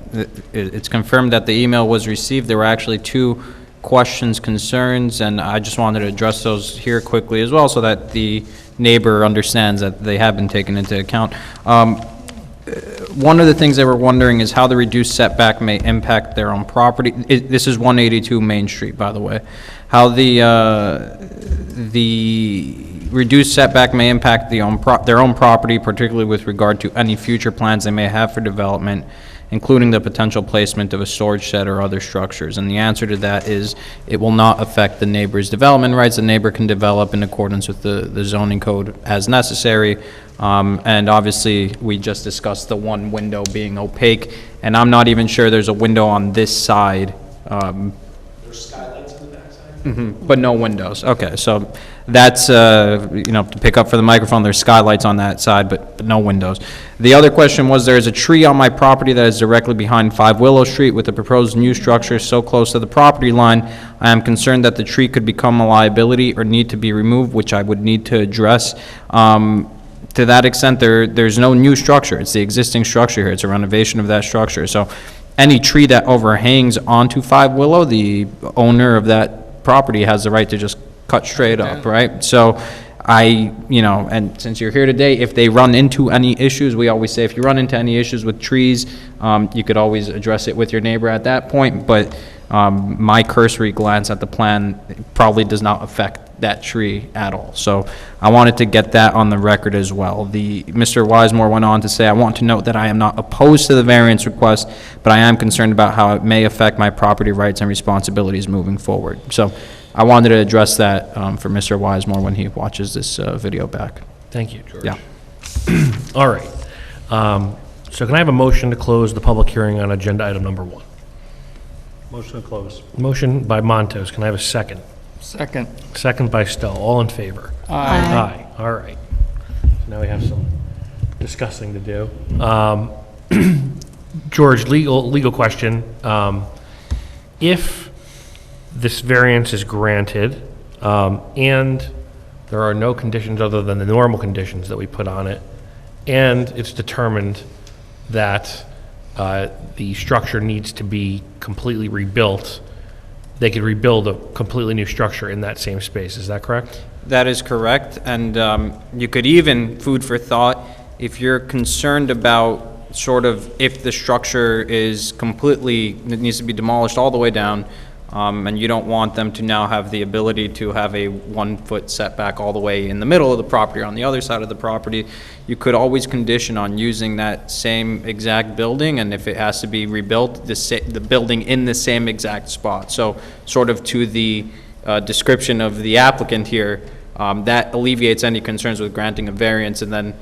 it's confirmed that the email was received. There were actually 2 questions, concerns, and I just wanted to address those here quickly as well so that the neighbor understands that they have been taken into account. One of the things they were wondering is how the reduced setback may impact their own property. This is 182 Main Street, by the way. How the reduced setback may impact their own property, particularly with regard to any future plans they may have for development, including the potential placement of a storage shed or other structures. And the answer to that is it will not affect the neighbor's development rights. The neighbor can develop in accordance with the zoning code as necessary. And obviously, we just discussed the one window being opaque, and I'm not even sure there's a window on this side. There's skylights on the backside? But no windows, okay, so that's, to pick up for the microphone, there's skylights on that side, but no windows. The other question was, there is a tree on my property that is directly behind 5 Willow Street with the proposed new structure so close to the property line. I am concerned that the tree could become a liability or need to be removed, which I would need to address. To that extent, there's no new structure, it's the existing structure here, it's a renovation of that structure, so any tree that overhangs onto 5 Willow, the owner of that property has the right to just cut straight up, right? So and since you're here today, if they run into any issues, we always say if you run into any issues with trees, you could always address it with your neighbor at that point, but my cursory glance at the plan probably does not affect that tree at all. So I wanted to get that on the record as well. Mr. Wisemore went on to say, I want to note that I am not opposed to the variance request, but I am concerned about how it may affect my property rights and responsibilities moving forward. So I wanted to address that for Mr. Wisemore when he watches this video back. Thank you, George. Yeah. All right. So can I have a motion to close the public hearing on agenda item number 1? Motion to close. Motion by Montos. Can I have a second? Second. Second by Stowe. All in favor? Aye. Aye. All right. So now we have some discussing to do. George, legal question. If this variance is granted, and there are no conditions other than the normal conditions that we put on it, and it's determined that the structure needs to be completely rebuilt, they could rebuild a completely new structure in that same space. Is that correct? That is correct, and you could even, food for thought, if you're concerned about sort of if the structure is completely, it needs to be demolished all the way down, and you don't want them to now have the ability to have a 1-foot setback all the way in the middle of the property or on the other side of the property, you could always condition on using that same exact building, and if it has to be rebuilt, the building in the same exact spot. So sort of to the description of the applicant here, that alleviates any concerns with granting a variance, and then,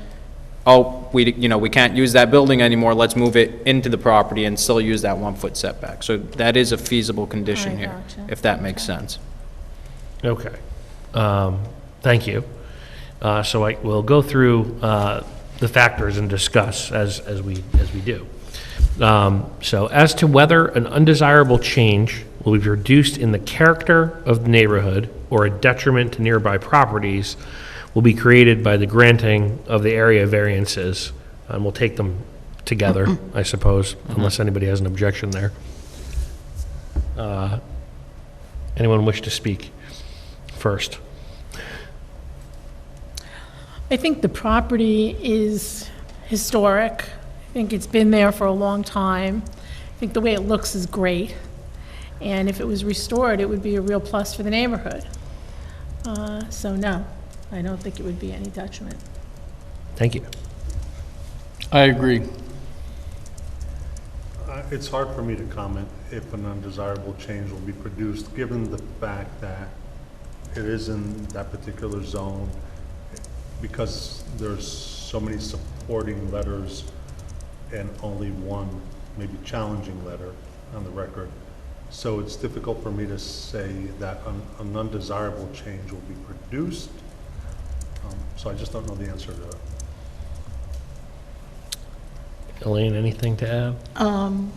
we can't use that building anymore, let's move it into the property and still use that 1-foot setback. So that is a feasible condition I here, gotcha. if that makes sense. Okay. Thank you. So I will go through the factors and discuss as we do. So as to whether an undesirable change will be reduced in the character of the neighborhood or a detriment to nearby properties will be created by the granting of the area variances, and we'll take them together, I suppose, unless anybody has an objection there. Anyone wish to speak first? I think the property is historic. I think it's been there for a long time. I think the way it looks is great. And if it was restored, it would be a real plus for the neighborhood. So no, I don't think it would be any detriment. Thank you. I agree. It's hard for me to comment if an undesirable change will be produced, given the fact that it is in that particular zone, because there's so many supporting letters and only one maybe challenging letter on the record. So it's difficult for me to say that an undesirable change will be produced. So I just don't know the answer to it. Elaine, anything to add?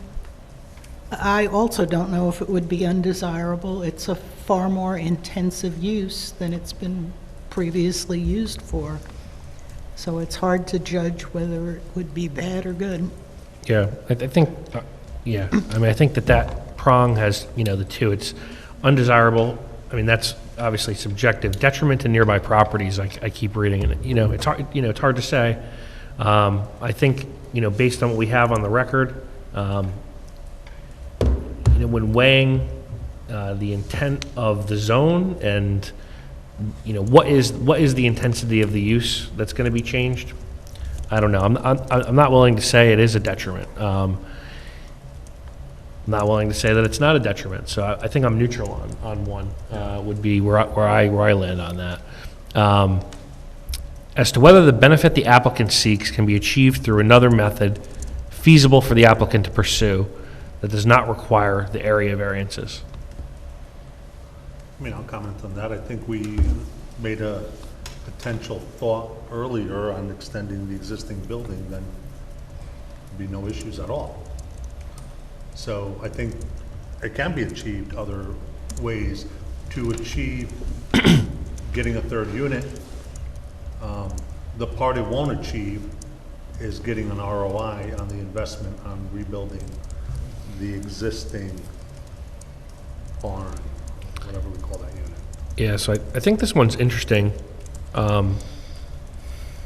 I also don't know if it would be undesirable. It's a far more intensive use than it's been previously used for. So it's hard to judge whether it would be bad or good. Yeah, I think, yeah, I mean, I think that prong has, the two. It's undesirable. I mean, that's obviously subjective. Detriment to nearby properties, I keep reading, and, it's hard, it's hard to say. I think, based on what we have on the record, when weighing the intent of the zone and, what is the intensity of the use that's going to be changed, I don't know. I'm not willing to say it is a detriment. I'm not willing to say that it's not a detriment. So I think I'm neutral on one, would be where I land on that. As to whether the benefit the applicant seeks can be achieved through another method feasible for the applicant to pursue that does not require the area variances. I mean, I'll comment on that. I think we made a potential thought earlier on extending the existing building, then there'd be no issues at all. So I think it can be achieved other ways to achieve getting a third unit. The part it won't achieve is getting an ROI on the investment on rebuilding the existing barn, whatever we call that unit. Yeah, so I think this one's interesting, because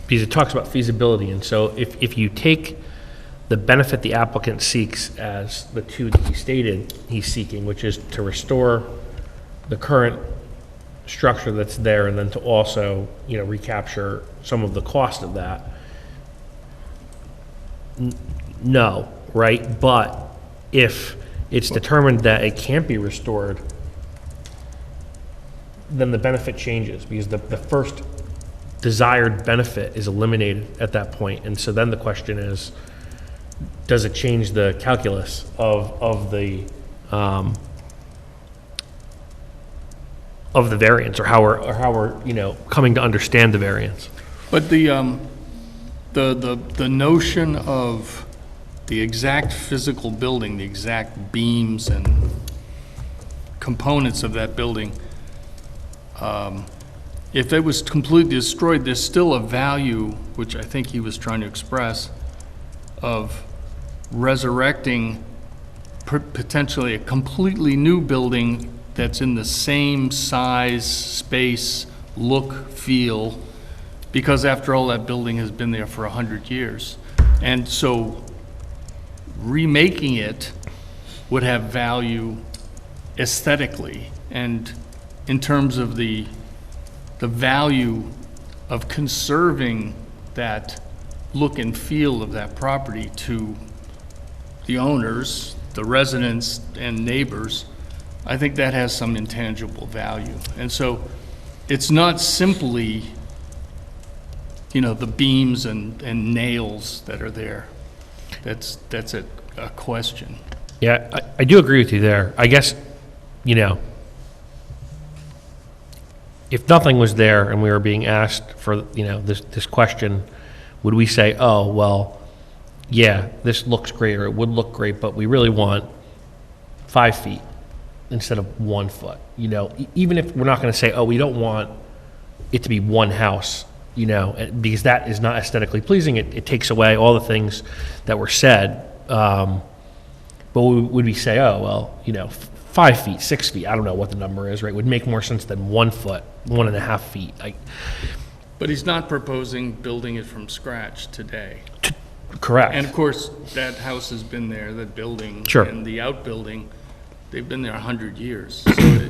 it talks about feasibility, and so if you take the benefit the applicant seeks as the two that he stated he's seeking, which is to restore the current structure that's there, and then to also, recapture some of the cost of that. No, right? But if it's determined that it can't be restored, then the benefit changes, because the first desired benefit is eliminated at that point. And so then the question is, does it change the calculus of the variance, or how we're coming to understand the variance? But the notion of the exact physical building, the exact beams and components of that building, if it was completely destroyed, there's still a value, which I think he was trying to express, of resurrecting potentially a completely new building that's in the same size, space, look, feel, because after all, that building has been there for 100 years. And so remaking it would have value aesthetically, and in terms of the value of conserving that look and feel of that property to the owners, the residents, and neighbors, I think that has some intangible value. And so it's not simply, the beams and nails that are there. That's a question. Yeah, I do agree with you there. I guess, if nothing was there and we were being asked for, this question, would we say, oh, well, yeah, this looks great, or it would look great, but we really want 5 feet instead of 1 foot? Even if we're not going to say, oh, we don't want it to be one house, because that is not aesthetically pleasing. It takes away all the things that were said. But would we say, oh, well, 5 feet, 6 feet, I don't know what the number is, right? Would make more sense than 1 foot, 1.5 feet. But he's not proposing building it from scratch today. Correct. And of course, that house has been there, that building. Sure. And the outbuilding, they've been there 100 years. So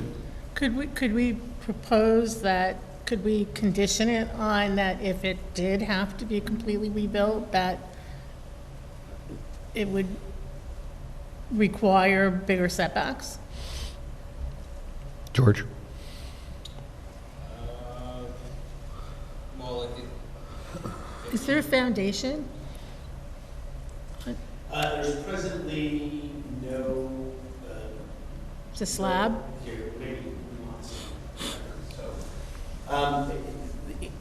Could we propose that, could we condition it on that if it did have to be completely rebuilt, that it would require bigger setbacks? George? Is there a foundation? There's presently no. It's a slab? Here, maybe we want some.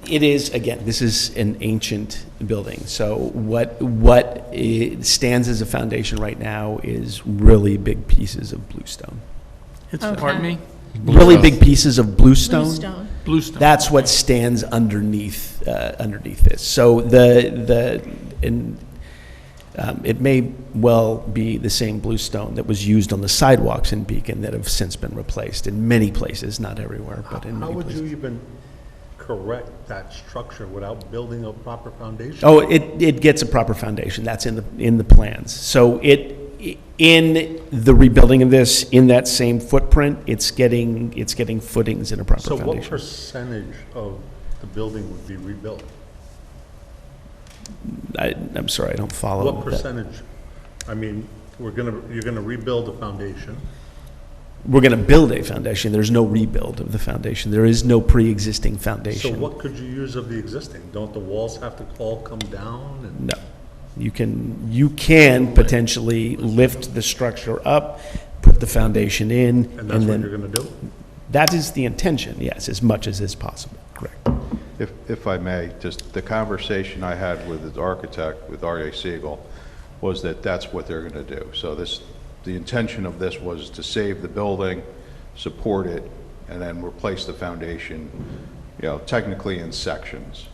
It is, again, this is an ancient building, so what stands as a foundation right now is really big pieces of bluestone. Pardon me? Really big pieces of bluestone. Bluestone. Bluestone. That's what stands underneath this. So it may well be the same bluestone that was used on the sidewalks in Beacon that have since been replaced in many places, not everywhere, but in How many would places. you even correct that structure without building a proper foundation? Oh, it gets a proper foundation. That's in the plans. So in the rebuilding of this, in that same footprint, it's getting footings in a proper So foundation. what percentage of the building would be rebuilt? I'm sorry, I don't follow. What percentage? I mean, you're gonna rebuild the foundation. We're going to build a foundation. There's no rebuild of the foundation. There is no pre-existing So foundation. what could you use of the existing? Don't the walls have to all come down? And No. You can potentially lift the structure up, put the foundation in, that's and what you're then, gonna do? That is the intention, yes, as much as is possible, correct. If I may, just the conversation I had with the architect, with R.A. Siegel, was that that's what they're going to do. So the intention of this was to save the building, support it, and then replace the foundation, technically in sections.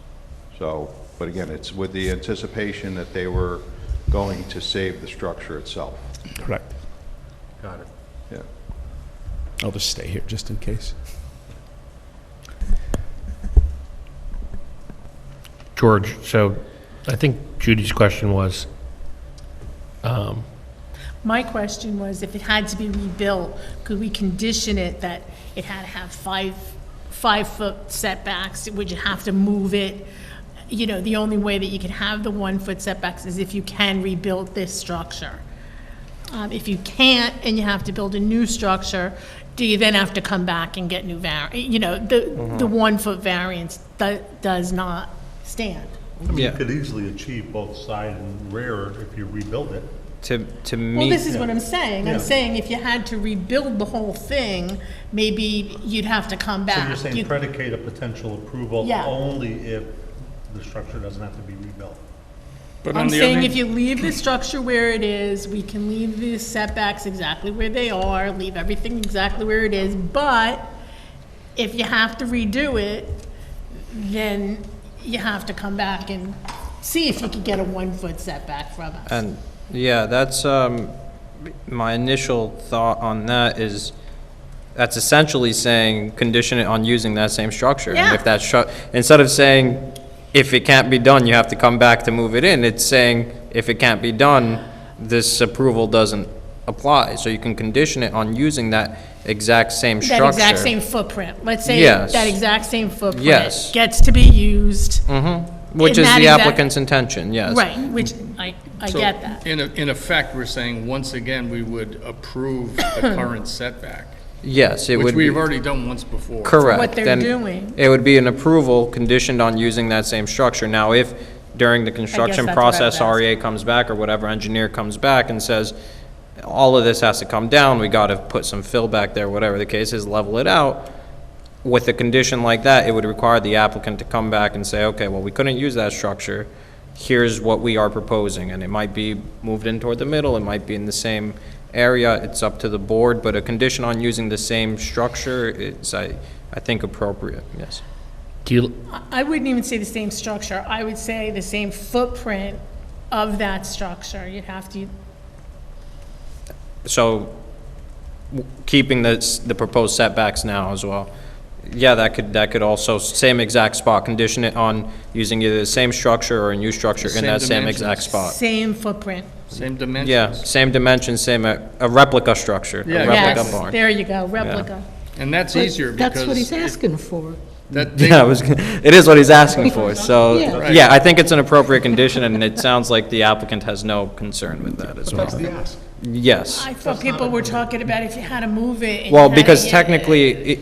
So, but again, it's with the anticipation that they were going to save the structure itself. Correct. Got it. Yeah. I'll just stay here just in case. George, so I think Judy's question was, My question was, if it had to be rebuilt, could we condition it that it had to have five-foot setbacks? Would you have to move it? The only way that you could have the 1-foot setbacks is if you can rebuild this structure. If you can't, and you have to build a new structure, do you then have to come back and get new the 1-foot variance does not stand. I mean, Yeah. you could easily achieve both side and rear if you rebuild it. To Well, meet, this is what I'm saying. Yeah. I'm saying if you had to rebuild the whole thing, maybe you'd have to come back. So you're saying You- predicate a potential approval Yeah. only if the structure doesn't have to be rebuilt? But I'm on the saying other- if you leave the structure where it is, we can leave the setbacks exactly where they are, leave everything exactly where it is, but if you have to redo it, then you have to come back and see if you could get a 1-foot setback from us. and, yeah, that's, my initial thought on that is, that's essentially saying, condition it on using that same structure. And Yeah. if that instead of saying, if it can't be done, you have to come back to move it in, it's saying, if it can't be done, this approval doesn't apply. So you can condition it on using that exact same structure. That exact same footprint. Let's say Yes. that exact same footprint Yes. gets to be used. Which in is that the exact- applicant's intention, yes. Right, which I So, get that. In effect, we're saying, once again, we would approve the current setback, Yes, it which would be. we've already done once before. Correct. what they're Then doing. It would be an approval conditioned on using that same structure. Now, if during the construction that's what I was process, asking. REA comes back or whatever engineer comes back and says, all of this has to come down, we got to put some fill back there, whatever the case is, level it out. With a condition like that, it would require the applicant to come back and say, okay, well, we couldn't use that structure. Here's what we are proposing, and it might be moved in toward the middle, it might be in the same area, it's up to the board, but a condition on using the same structure is, I think, appropriate, yes. do you, I wouldn't even say the same structure. I would say the same footprint of that structure. You'd have to, So, keeping the proposed setbacks now as well. Yeah, that could also, same exact spot, condition it on using either the same structure or a new structure in Same that same dimensions. exact spot. same footprint. Same dimensions. Yeah, same dimensions, same, a replica structure, a Yeah, replica Yes, barn. there you go, replica. And that's easier because. That's what he's asking for. That, Yeah, it is what he's asking for, so, Yeah. yeah, I think it's an appropriate condition, and it sounds like the applicant has no concern with that as well. That's the ask. Yes. I thought people were talking about if you had to move it. and Well, you had to- because technically,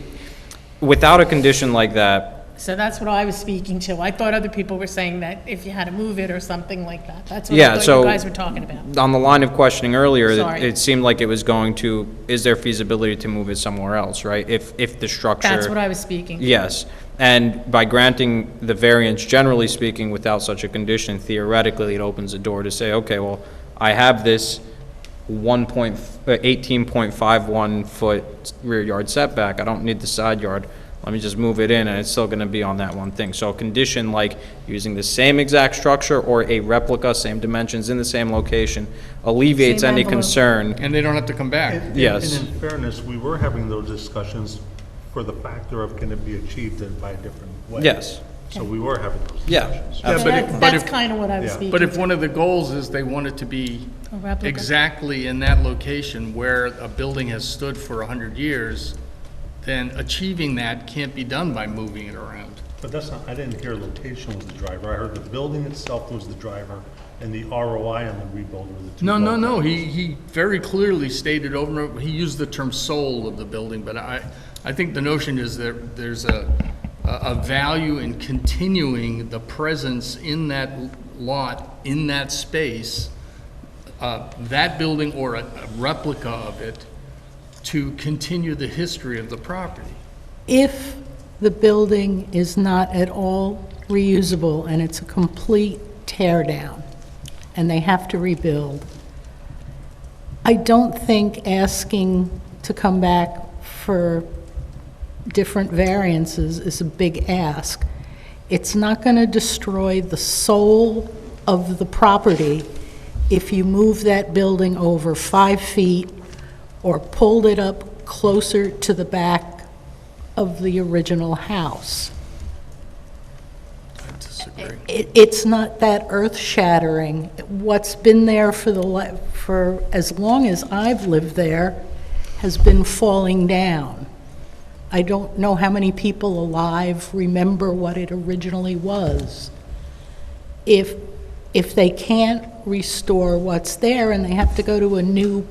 without a condition like that, So that's what I was speaking to. I thought other people were saying that if you had to move it or something like that. That's what Yeah, I thought so- you guys were talking about. on the line of questioning earlier, Sorry. it seemed like it was going to, is there feasibility to move it somewhere else, right? If the structure. That's what I was speaking to. Yes, and by granting the variance, generally speaking, without such a condition, theoretically, it opens the door to say, okay, well, I have this 18.51 foot rear yard setback, I don't need the side yard, let me just move it in, and it's still gonna be on that one thing. So a condition like using the same exact structure or a replica, same dimensions, in the same location, alleviates Same any envelope. concern. and they don't have to come back. Yes. And in fairness, we were having those discussions for the factor of can it be achieved by a different way? Yes, So we were having those yeah, discussions. Yeah, So but if- that- but That's if- kind of what I was Yeah. speaking But to. if one of the goals is they want it to be A replica. exactly in that location where a building has stood for 100 years, then achieving that can't be done by moving it around. But that's not, I didn't hear location was the driver. I heard the building itself was the driver and the ROI on the rebuild were the two. No, no, no, drivers. he very clearly stated over, he used the term soul of the building, but I think the notion is that there's a value in continuing the presence in that lot, in that space, that building or a replica of it, to continue the history of the property. If the building is not at all reusable and it's a complete tear down and they have to rebuild, I don't think asking to come back for different variances is a big ask. It's not going to destroy the soul of the property if you move that building over 5 feet or pulled it up closer to the back of the original house. I disagree. It's not that earth-shattering. What's been there for as long as I've lived there has been falling down. I don't know how many people alive remember what it originally was. If they can't restore what's there and they have to go to a new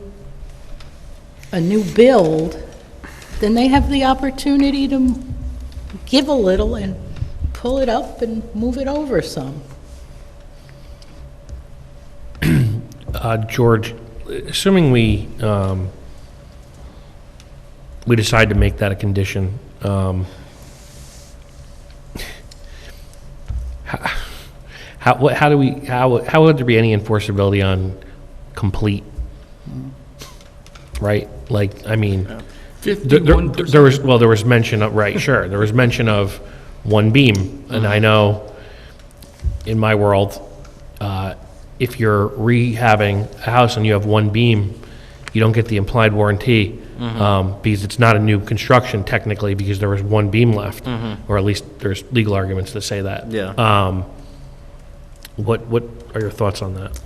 build, then they have the opportunity to give a little and pull it up and move it over some. George, assuming we decide to make that a condition, how would there be any enforceability on complete? Right? Like, I mean, there 51%. there was mention of, right, sure, there was mention of one beam, and I know in my world, if you're rehabbing a house and you have one beam, you don't get the implied warranty, because it's not a new construction technically, because there was one beam left, or at least there's legal arguments that say that. Yeah. What are your thoughts on that?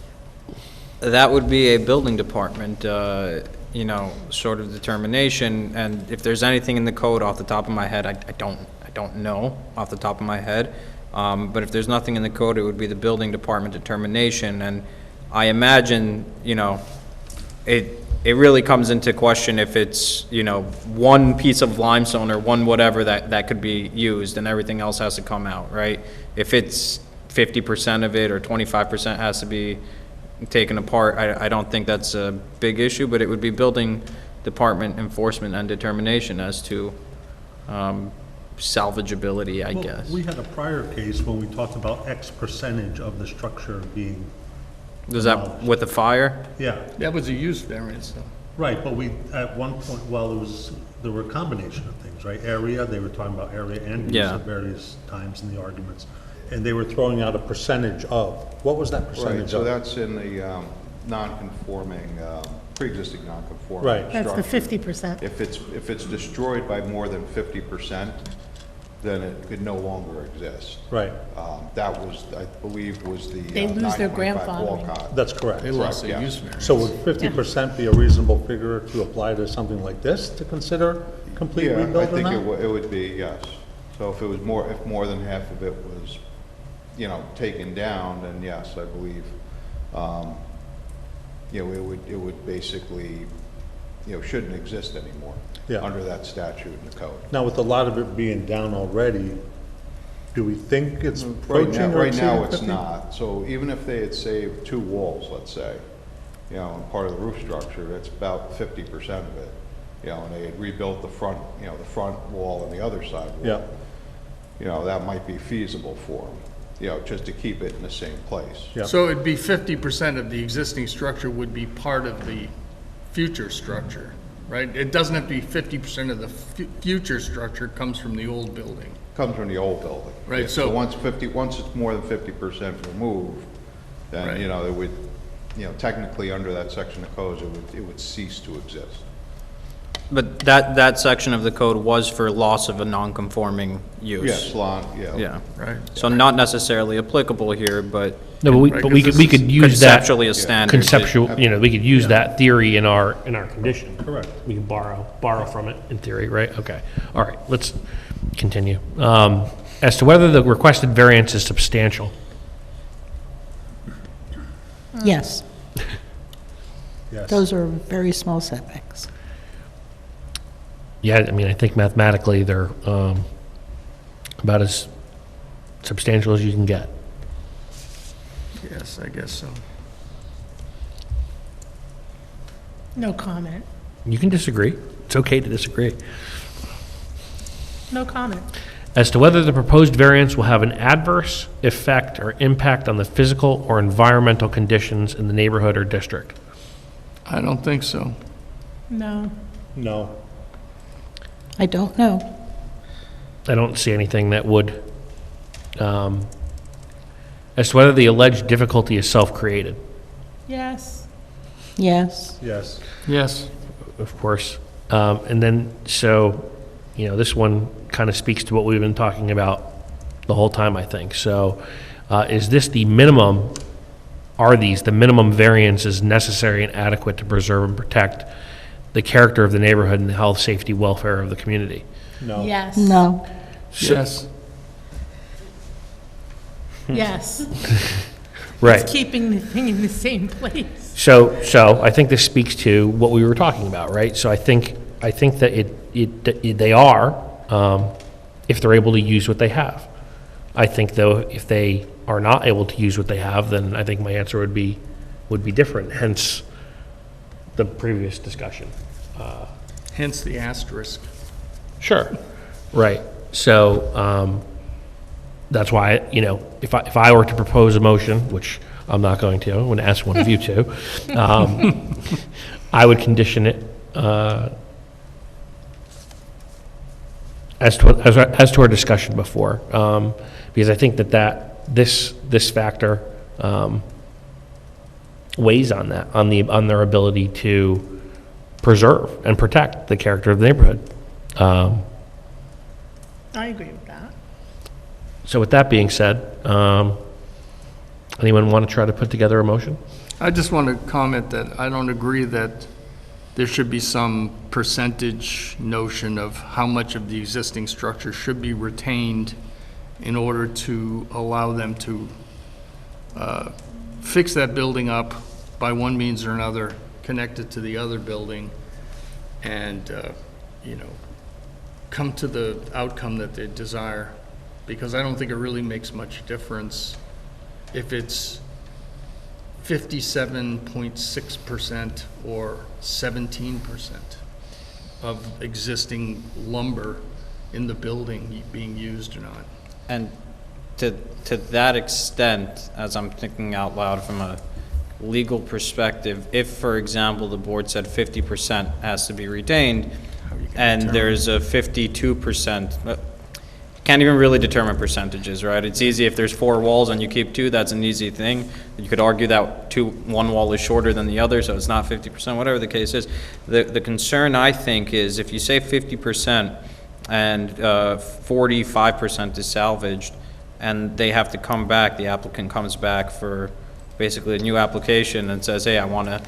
That would be a building department, sort of determination, and if there's anything in the code off the top of my head, I don't know off the top of my head, but if there's nothing in the code, it would be the building department determination, and I imagine, it really comes into question if it's, one piece of limestone or one whatever that could be used, and everything else has to come out, right? If it's 50% of it or 25% has to be taken apart, I don't think that's a big issue, but it would be building department enforcement and determination as to salvageability, I guess. We had a prior case when we talked about X percentage of the structure being, Does that, with the fire? yeah, That was a use variance, though. right, but we, at one point, well, there were a combination of things, right? Area, they were talking about area and use Yeah. at various times in the arguments. And they were throwing out a percentage of, what was that Right, percentage so of? that's in the non-conforming, pre-existing non-conforming Right. That's the structure. 50%. If it's destroyed by more than 50%, then it could no longer exist. Right, That was, I believe, was the They lose their 925 grandfathering. Walcott. that's correct. They lost Correct, their yes. use variance. So would 50% be a reasonable figure to apply to something like this, to consider complete Yeah, rebuild I or think not? it would be, yes. So if more than half of it was, taken down, then yes, I believe, it would basically, shouldn't exist anymore. Yeah. Under that statute in the code. Now, with a lot of it being down already, do we think it's Right approaching now, or right now, exceeding it's 50? not. So even if they had saved 2 walls, let's say, and part of the roof structure, that's about 50% of it. And they had rebuilt the front, the front wall and the other side wall. Yeah, That might be feasible for them, just to keep it in the same place. yeah. So it'd be 50% of the existing structure would be part of the future structure, right? It doesn't have to be 50% of the future structure comes from the old building. Comes from the old building. Right, Yeah, so- once it's more than 50% removed, then, Right. it would, technically under that section of codes, it would cease to exist. But that section of the code was for loss of a non-conforming use. Yes, Yeah, Right. so not necessarily applicable here, but No, but Right, we 'cause could, this we is could use that. conceptually a standard. Conceptual, we could use that theory in our condition. Correct. We can borrow from it in theory, right? Okay. All right, let's continue. As to whether the requested variance is substantial. Yes, Yes. those are very small setbacks. Yeah, I mean, I think mathematically they're about as substantial as you can get. Yes, I guess so. No comment. You can disagree. It's okay to disagree. No comment. As to whether the proposed variance will have an adverse effect or impact on the physical or environmental conditions in the neighborhood or district. I don't think so. No. No. I don't know. I don't see anything that would. As to whether the alleged difficulty is self-created. Yes. Yes. Yes. Yes. Of course. And then, so, this one kind of speaks to what we've been talking about the whole time, I think. So, is this the minimum, are these the minimum variances necessary and adequate to preserve and protect the character of the neighborhood and the health, safety, welfare of the community? No. Yes. No. Yes. Yes. Right. It's keeping the thing in the same place. So I think this speaks to what we were talking about, right? So I think that they are, if they're able to use what they have. I think, though, if they are not able to use what they have, then I think my answer would be different, hence the previous discussion. Hence the asterisk. Sure. Right. So that's why, if I were to propose a motion, which I'm not going to, I'm going to ask one of you to, I would condition it as to our discussion before, because I think that this factor weighs on that, on their ability to preserve and protect the character of the neighborhood. I agree with that. So with that being said, anyone want to try to put together a motion? I just want to comment that I don't agree that there should be some percentage notion of how much of the existing structure should be retained in order to allow them to fix that building up by one means or another, connect it to the other building, and, come to the outcome that they desire. Because I don't think it really makes much difference if it's 57.6% or 17% of existing lumber in the building being used or not. And to that extent, as I'm thinking out loud from a legal perspective, if, for example, the board said 50% has to be retained, and there's a 52%, can't even really determine percentages, right? It's easy if there's 4 walls and you keep 2, that's an easy thing. You could argue that one wall is shorter than the other, so it's not 50%, whatever the case is. The concern, I think, is if you say 50% and 45% is salvaged, and they have to come back, the applicant comes back for basically a new application and says, hey, I want to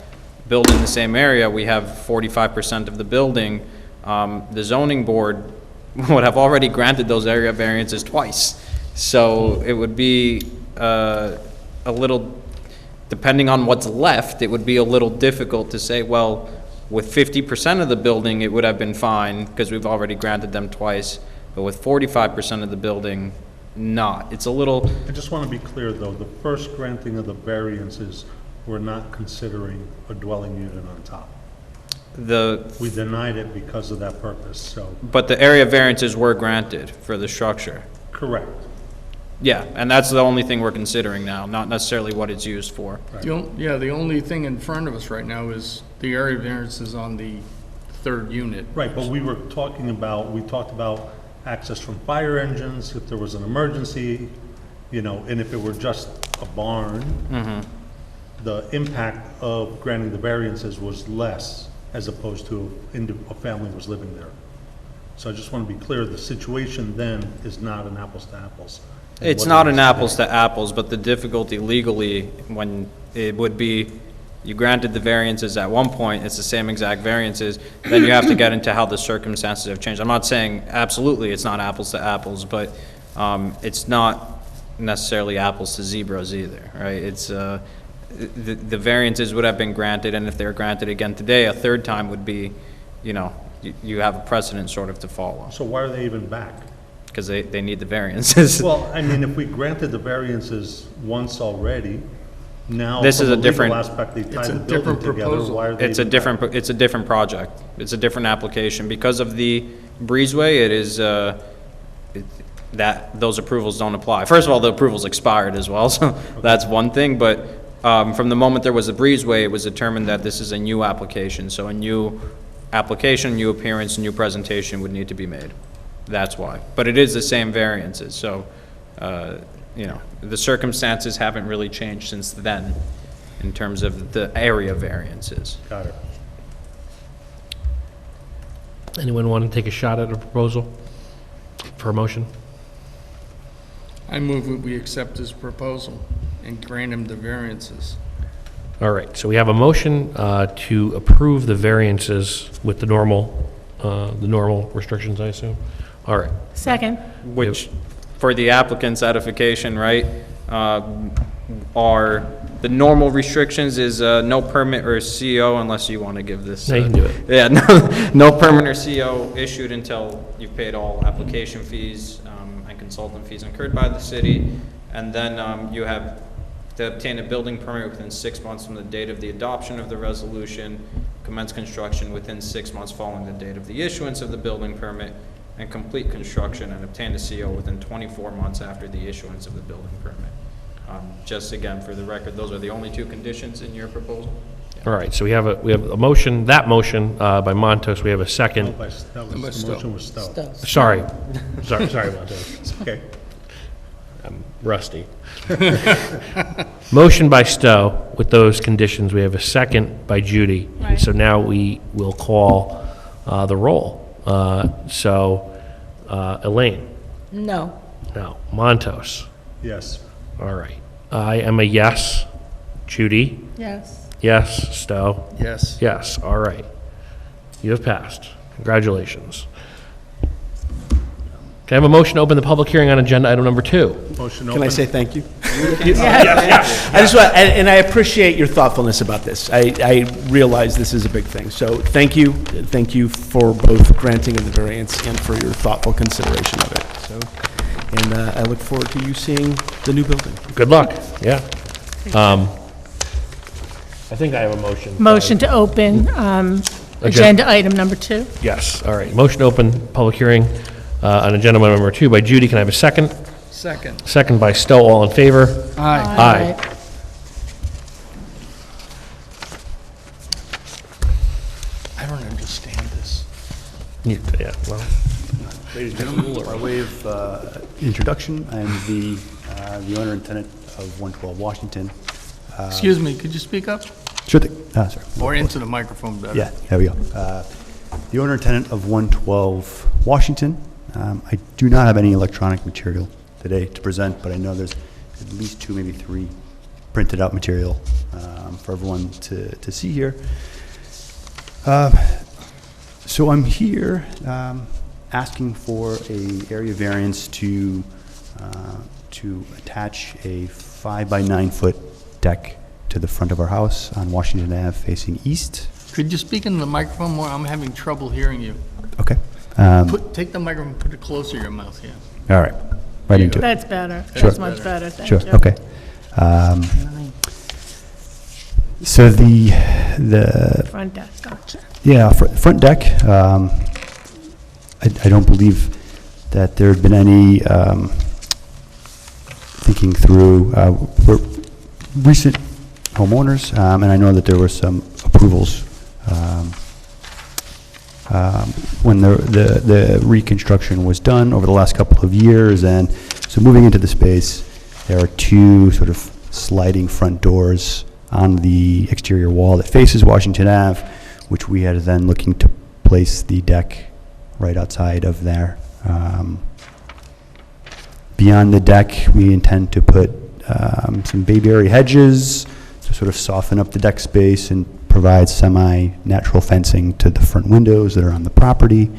build in the same area, we have 45% of the building, the zoning board would have already granted those area variances twice. So it would be a little, depending on what's left, it would be a little difficult to say, well, with 50% of the building, it would have been fine because we've already granted them twice, but with 45% of the building, not. It's a little. I just want to be clear, though, the first granting of the variances, we're not considering a dwelling unit on top. We denied it because of that purpose, so. But the area variances were granted for the structure. Correct. Yeah, and that's the only thing we're considering now, not necessarily what it's used for. The only thing in front of us right now is the area variances on the third unit. Right, but we talked about access from fire engines, if there was an emergency, and if it were just a barn, the impact of granting the variances was less as opposed to a family was living there. So I just want to be clear, the situation then is not an apples to apples. It's not an apples to apples, but the difficulty legally, when it would be, you granted the variances at one point, it's the same exact variances, then you have to get into how the circumstances have changed. I'm not saying absolutely it's not apples to apples, but it's not necessarily apples to zebras either, right? It's, the variances would have been granted, and if they're granted again today, a third time would be, you have a precedent sort of to follow. So why are they even back? Because they need the variances. Well, I mean, if we granted the variances once already, now This from is a a different- legal aspect, they tied It's a the building different together, proposal. why are they It's a even different project. It's a different application. Because of the breezeway, it is those approvals don't apply. First of all, the approval's expired as well, so that's one thing, but from the moment there was a breezeway, it was determined that this is a new application, so a new application, new appearance, new presentation would need to be made. That's why. But it is the same variances, so, you know, the circumstances haven't really changed since then in terms of the area variances. Got it. Anyone want to take a shot at a proposal for a motion? I move that we accept his proposal and grant him the variances. All right, so we have a motion to approve the variances with the normal restrictions, I assume? All right, Second. Which, for the applicant's edification, right, are, the normal restrictions is no permit or CO unless you want to give this. No, you can do it. Yeah, no permit or CO issued until you've paid all application fees and consultant fees incurred by the city. And then you have to obtain a building permit within 6 months from the date of the adoption of the resolution, commence construction within 6 months following the date of the issuance of the building permit, and complete construction and obtain a CO within 24 months after the issuance of the building permit. Just again, for the record, those are the only two conditions in your proposal. all right, so we have a motion, that motion by Montos, we have a second. The motion was Stowe. Sorry, Montos. It's okay. I'm rusty. Motion by Stowe with those conditions. We have a second by Judy. Right. So now we will call the roll. Elaine? No. No. Montos? Yes. All right. I am a yes. Judy? Yes. Yes. Stowe? Yes. Yes. All right. You have passed. Congratulations. Can I have a motion to open the public hearing on agenda item number 2? Motion Can I open. say thank you? I just want, and I appreciate your thoughtfulness about this. I realize this is a big thing. So thank you for both granting of the variance and for your thoughtful consideration of it. So, and I look forward to you seeing the new building. Good luck. Yeah. I think I have a motion. Motion to open agenda item number 2. Yes, all right. Motion to open public hearing on agenda item number 2 by Judy. Can I have a second? Second. Second by Stowe. All in favor? Aye. Aye. I don't understand this. Yeah, well, By way of introduction, I'm the owner and tenant of 112 Washington. Excuse me, could you speak up? Sure thing. Sorry. Or into the microphone better? Yeah, there we go. The owner and tenant of 112 Washington. I do not have any electronic material today to present, but I know there's at least 2, maybe 3 printed out material for everyone to see here. So I'm here asking for a area variance to attach a 5 by 9 foot deck to the front of our house on Washington Ave facing east. Could you speak into the microphone more? I'm having trouble hearing you. Okay. Take the microphone, put it closer to your mouth, yeah. All right. Right into it. That's better. Sure. That's much better, thank you. Sure, okay. So the Front deck, gotcha. yeah, front deck, I don't believe that there had been any thinking through, we're recent homeowners, and I know that there were some approvals when the reconstruction was done over the last couple of years, and so moving into the space, there are 2 sort of sliding front doors on the exterior wall that faces Washington Ave, which we are then looking to place the deck right outside of there. Beyond the deck, we intend to put some bayberry hedges to sort of soften up the deck space and provide semi-natural fencing to the front windows that are on the property.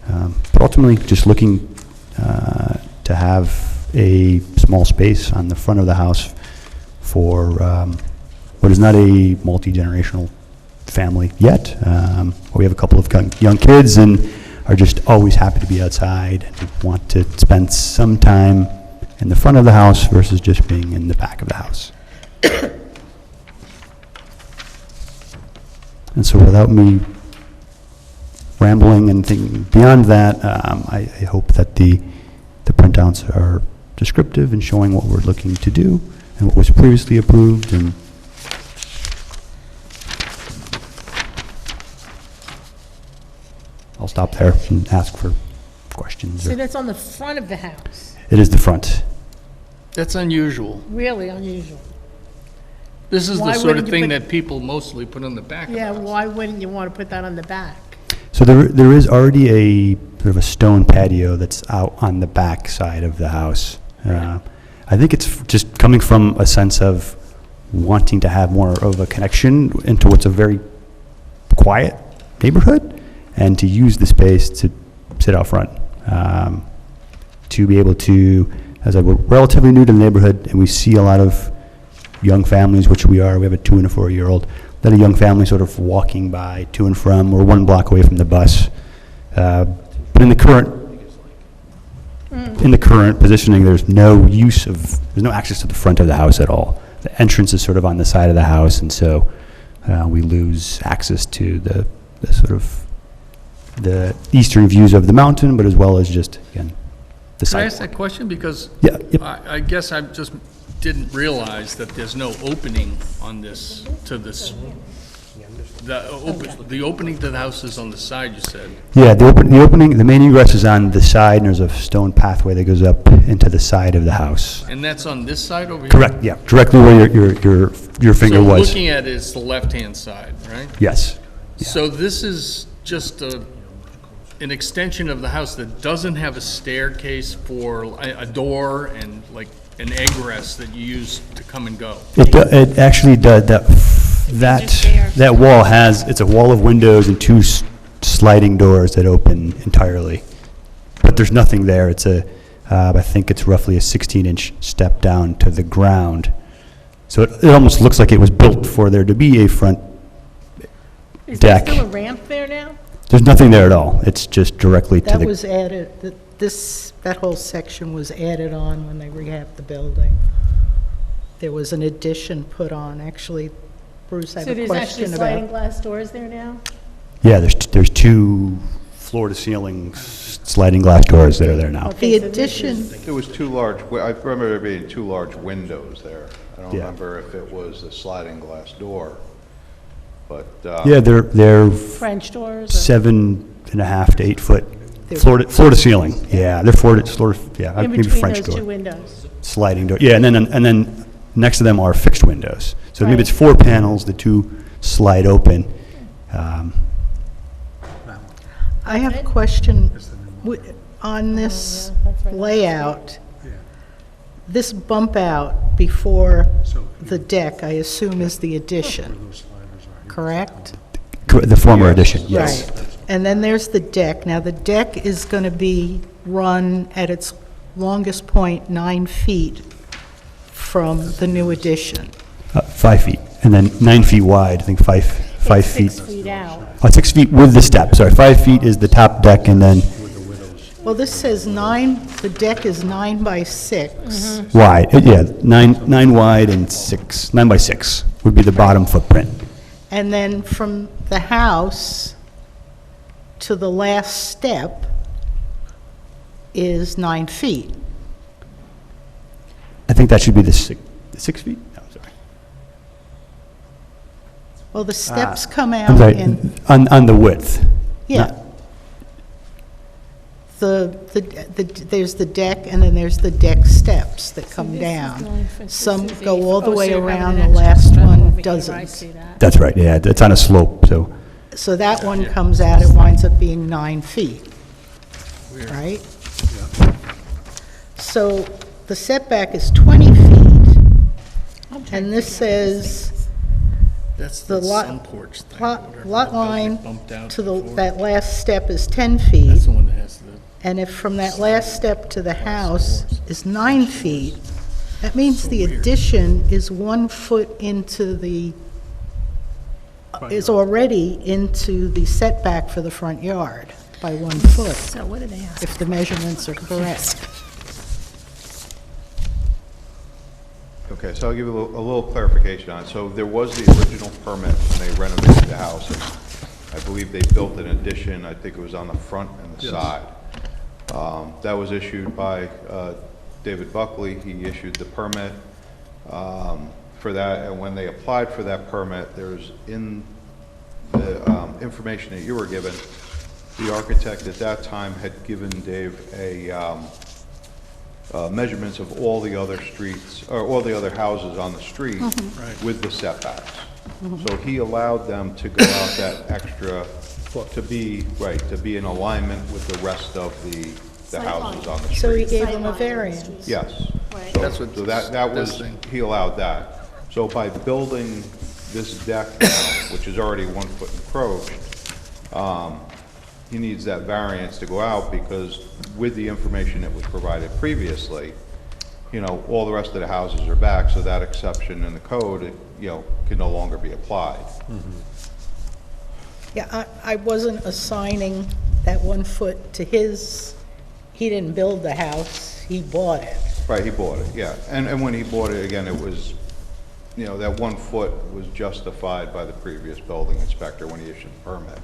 But ultimately, just looking to have a small space on the front of the house for what is not a multi-generational family yet. We have a couple of young kids and are just always happy to be outside and want to spend some time in the front of the house versus just being in the back of the house. And so without me rambling and thinking beyond that, I hope that the printouts are descriptive and showing what we're looking to do and what was previously approved, and I'll stop there and ask for questions. So that's on the front of the house. It is the front. That's unusual. Really unusual. This is the Why sort wouldn't of you thing put- that people mostly put on the back of the Yeah, house. why wouldn't you want to put that on the back? So there is already a sort of a stone patio that's out on the back side of the house. I think it's just coming from a sense of wanting to have more of a connection into what's a very quiet neighborhood, and to use the space to sit out front. To be able to, as I said, we're relatively new to the neighborhood, and we see a lot of young families, which we are. We have a 2- and 4-year-old. A lot of young families sort of walking by to and from. We're 1 block away from the bus. But in the current positioning, there's no access to the front of the house at all. The entrance is sort of on the side of the house, and so we lose access to the sort of the eastern views of the mountain, but as well as just, again, the Can I side. ask that question? Because Yeah, yep. I guess I just didn't realize that there's no opening on this, to this. The opening to the house is on the side, you said. Yeah, the opening, the main egress is on the side, and there's a stone pathway that goes up into the side of the house. And that's on this side over here? Correct, yeah, directly where your finger So was. looking at it is the left-hand side, right? Yes. So this is just an extension of the house that doesn't have a staircase for a door and like an egress that you use to come and go? It actually does, that wall has, it's a wall of windows and 2 sliding doors that open entirely. But there's nothing there. It's I think it's roughly a 16-inch step down to the ground. So it almost looks like it was built for there to be a front Is there deck. still a ramp there now? There's nothing there at all. It's just directly to That the, was added, that whole section was added on when they rehabbed the building. There was an addition put on, actually, Bruce, I have So a there's actually question sliding about. glass doors there now? yeah, there's 2 floor-to-ceiling sliding glass doors that are there now. The Okay, so this addition, There was 2 large, I remember there being 2 large windows there. I don't Yeah. remember if it was a sliding glass door, but, Yeah, they're French doors? or- 7.5 to 8 foot, They're- floor to ceiling. Yeah, they're yeah, In maybe between French those two door, windows? sliding door. Yeah, and then next to them are fixed windows. So maybe Right. it's 4 panels, the 2 slide open. I have a question. On this yeah, that's right. layout, this bump out before the deck, I assume is the addition, correct? The former addition, yes. Right. And then there's the deck. Now, the deck is going to be run at its longest point 9 feet from the new addition. 5 feet, and then 9 feet wide, I think 5 feet. 6 feet out. 6 feet with the step, sorry, 5 feet is the top deck, and then Well, this says 9, the deck is 9 by 6. wide, yeah, 9 wide and 9 by 6 would be the bottom footprint. And then from the house to the last step is 9 feet. I think that should be the 6 feet? No, sorry. Well, the steps come I'm out sorry, in, on the width. yeah. There's the deck, and then there's the deck steps that come This is down. 9 foot, this Some is go 8 all the foot. Oh, way so you're having around, an the extra last step one over here. I doesn't. see that. That's right, yeah, it's on a slope, so, So that one comes out, it winds up being 9 feet, right? So the setback is 20 feet, and this says That's the the lot- sun porch thing. lot line Bumped out to before. that last step is 10 feet, That's the one that has the, and if from that last step to the house is 9 feet, that means the addition is 1 foot into the, is already into the setback for the front yard by 1 foot, So what do they ask? if the measurements are correct. okay, so I'll give you a little clarification on it. So there was the original permit when they renovated the house, and I believe they built an addition, I think it was on the front and the side. That was issued by David Buckley. He issued the permit for that, and when they applied for that permit, there's in the information that you were given, the architect at that time had given Dave a measurements of all the other streets, or all the other houses on the street with the setbacks. So he allowed them to go out that extra, to be in alignment with the rest of the houses on the street. So he gave them a variance. Yes. Right. So so that was, he allowed that. So by building this deck now, which is already 1 foot encroached, he needs that variance to go out because with the information that was provided previously, you know, all the rest of the houses are back, so that exception in the code, you know, can no longer be applied. Yeah, I wasn't assigning that 1 foot to his, he didn't build the house, he bought it. Right, he bought it, yeah. And when he bought it, again, it was, you know, that 1 foot was justified by the previous building inspector when he issued the permit.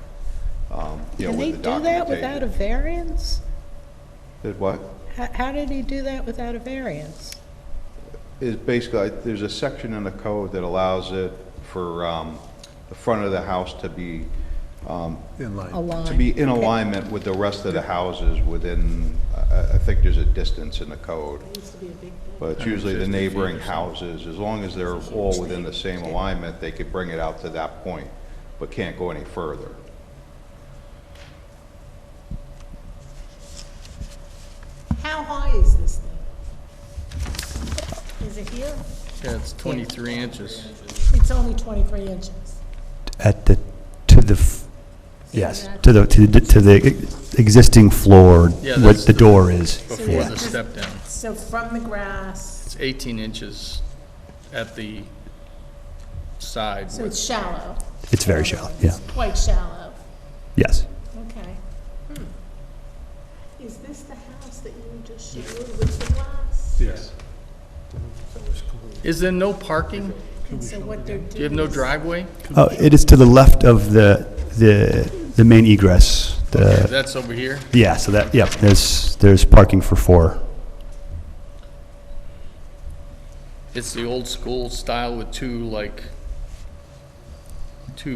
You know, Can they with do the that without a documentation. variance? Did what? How did he do that without a variance? Is basically, there's a section in the code that allows it for the front of the house to be, In line. in alignment with the rest of the houses within, I think there's a distance in the code. But it's usually the neighboring houses, as long as they're all within the same alignment, they could bring it out to that point, but can't go any further. How high is this thing? Is it here? Yeah, it's 23 inches. It's only 23 inches. At the, to the, yes, to the existing floor, Yeah, what that's the door is. Before the step down. So from the grass, It's 18 inches at the side. so it's shallow. It's very shallow, yeah, Quite shallow. yes. Okay. Is this the house that you just showed with the glass? Yes. Is there no parking? And so what they're doing Do you have no driveway? Oh, it is to the left of the main egress. That's over here? Yeah, so that, yep, there's parking for 4. It's the old school style with two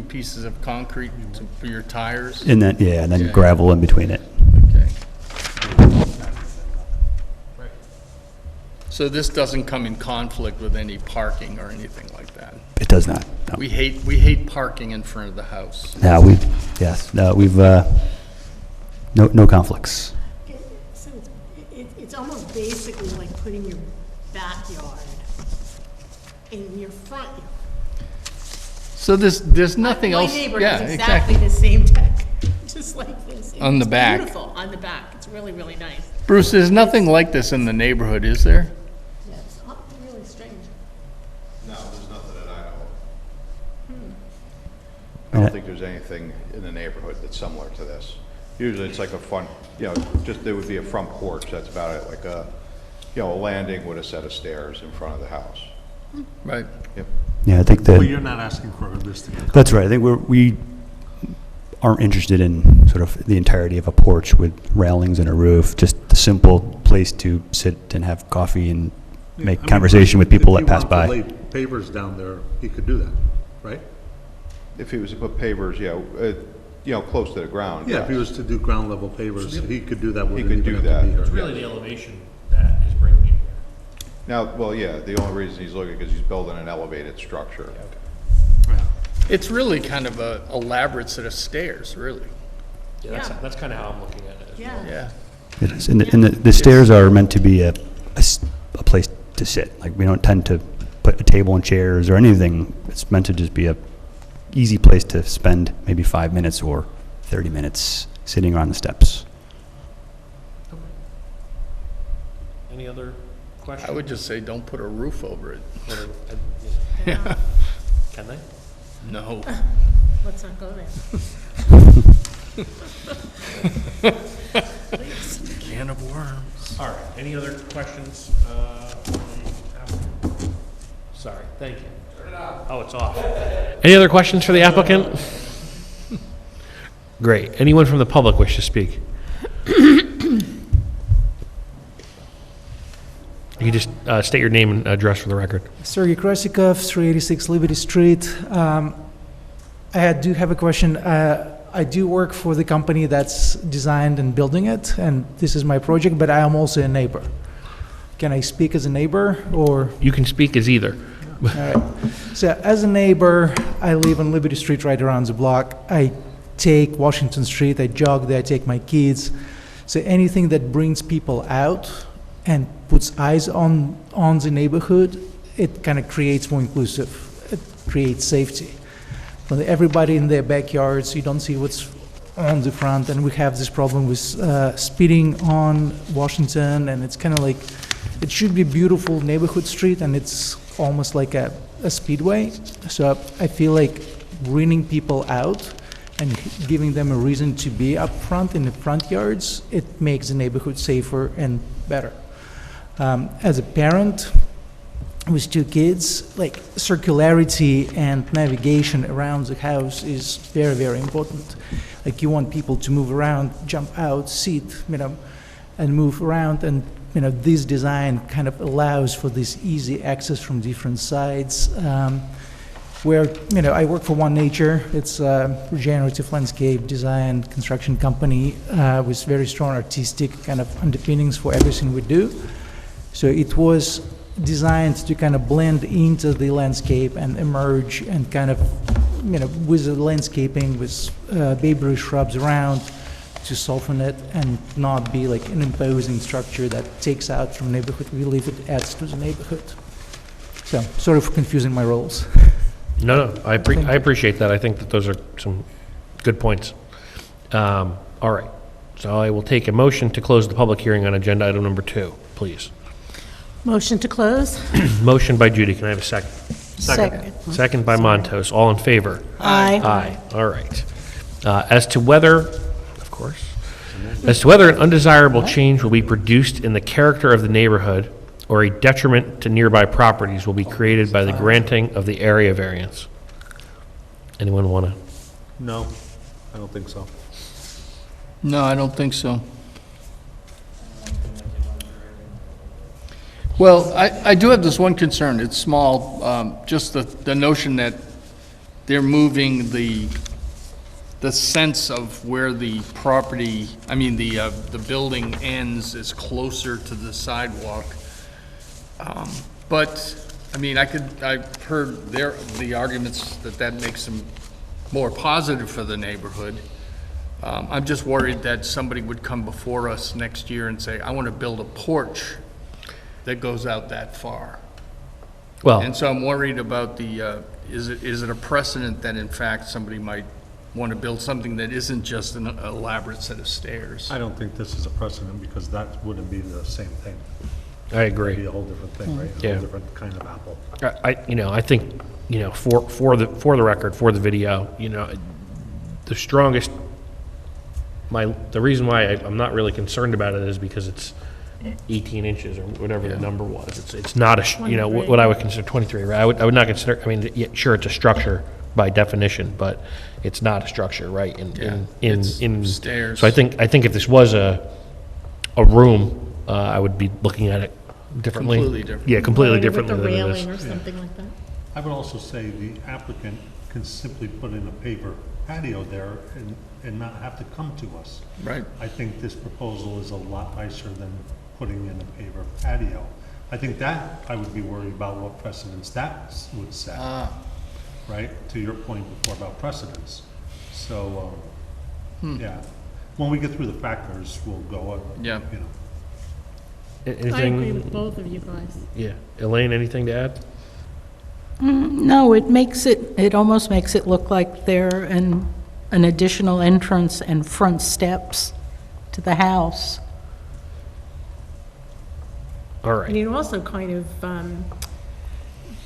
pieces of concrete for your tires? And then, yeah, and then Yeah. gravel in between it. Okay. So this doesn't come in conflict with any parking or anything like that? It does not, no. We hate parking in front of the house. No, we've, no conflicts. So it's almost basically like putting your backyard in your front yard. So there's nothing else? My neighbor Yeah, has exactly the same deck, just like this. On the back. It's beautiful, on the back. It's really, really nice. Bruce, there's nothing like this in the neighborhood, is there? Yeah, it's really strange. No, there's nothing that I know of. I Yeah. don't think there's anything in the neighborhood that's similar to this. Usually it's like a front, you know, just, there would be a front porch, that's about it, like a, you know, a landing with a set of stairs in front of the house. Right. Yep. Yeah, I think Well, that, you're not asking for this to be. that's right. I think we aren't interested in sort of the entirety of a porch with railings and a roof, just a simple place to sit and have coffee and make I mean, conversation with people if that pass he by. wanted to lay pavers down there, he could do that, right? If he was to put pavers, you know, close to the ground, Yeah, if he yes. was to do ground level pavers, he could do that. He wouldn't could even do have to that. be here. It's really the elevation that is bringing it here. Now, well, yeah, the only reason he's looking, because he's building an elevated structure. It's really kind of a elaborate set of stairs, really. Yeah, that's kind of how I'm looking at it as well. Yeah. It is. And the stairs are meant to be a place to sit. Like, we don't tend to put a table and chairs or anything. It's meant to just be a easy place to spend maybe 5 minutes or 30 minutes sitting around the steps. Any other questions? I would just say, don't put a roof over it. Yeah. Can they? No. Let's not go there. Can of worms. All right, any other questions? Sorry, thank you. Oh, it's off. Any other questions for the applicant? Great. Anyone from the public wish to speak? You just state your name and address for the record. Sergey Krasikov, 386 Liberty Street. I do have a question. I do work for the company that's designed and building it, and this is my project, but I am also a neighbor. Can I speak as a neighbor, or? You can speak as either. All right. So as a neighbor, I live on Liberty Street right around the block. I take Washington Street, I jog there, I take my kids. So anything that brings people out and puts eyes on the neighborhood, it kind of creates more inclusive. It creates safety. When everybody in their backyards, you don't see what's on the front, and we have this problem with speeding on Washington, and it's kind of like, it should be a beautiful neighborhood street, and it's almost like a speedway. So I feel like bringing people out and giving them a reason to be up front in the front yards, it makes the neighborhood safer and better. As a parent with 2 kids, like circularity and navigation around the house is very, very important. Like you want people to move around, jump out, sit, and move around, and this design kind of allows for this easy access from different sides. Where, I work for One Nature. It's a regenerative landscape design construction company with very strong artistic kind of underpinnings for everything we do. So it was designed to kind of blend into the landscape and emerge and kind of, with the landscaping, with bayberry shrubs around to soften it and not be like an imposing structure that takes out from neighborhood. We believe it adds to the neighborhood. So, sort of confusing my roles. No, I appreciate that. I think that those are some good points. All right. So I will take a motion to close the public hearing on agenda item number 2, please. Motion to close? Motion by Judy. Can I have a second? Second. Second by Montos. All in favor? Aye. Aye. All right. As to whether, of course, as to whether an undesirable change will be produced in the character of the neighborhood or a detriment to nearby properties will be created by the granting of the area variance. Anyone want to? No, I don't think so. No, I don't think so. Well, I do have this one concern. It's small, just the notion that they're moving the sense of where the property, the building ends is closer to the sidewalk. But, I've heard the arguments that makes them more positive for the neighborhood. I'm just worried that somebody would come before us next year and say, I want to build a porch that goes out that far. Well, And so I'm worried about is it a precedent that in fact somebody might want to build something that isn't just an elaborate set of stairs? I don't think this is a precedent because that wouldn't be the same thing. I It'd be agree. a whole different thing, right? A Yeah. whole different kind of apple. I think, for the record, for the video, the strongest, the reason why I'm not really concerned about it is because it's 18 inches or whatever the number was. It's not what I would consider 23, right? I would not consider, sure, it's a structure by definition, but it's not a structure, right? In stairs. So I think if this was a room, I would be looking at it differently. Completely different. Yeah, completely With differently the than it railing is. or something like that? I would also say the applicant can simply put in a paver patio there and not have to come to us. Right. I think this proposal is a lot nicer than putting in a paver patio. I think that, I would be worried about what precedents that would set, right? To your point before about precedents. So, yeah, when we get through the factors, we'll go up, Yeah. Anything? I agree with both of you guys. Yeah. Elaine, anything to add? No, it almost makes it look like they're an additional entrance and front steps to the house. All And right. it also kind of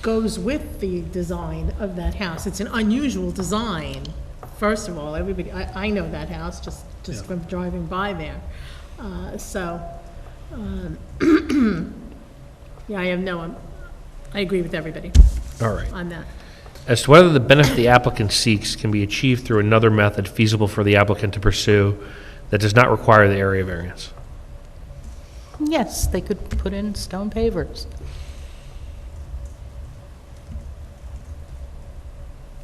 goes with the design of that house. It's an unusual design. First of all, I know that house just from driving by there. Yeah, I agree with everybody All right. on that. As to whether the benefit the applicant seeks can be achieved through another method feasible for the applicant to pursue that does not require the area variance. Yes, they could put in stone pavers.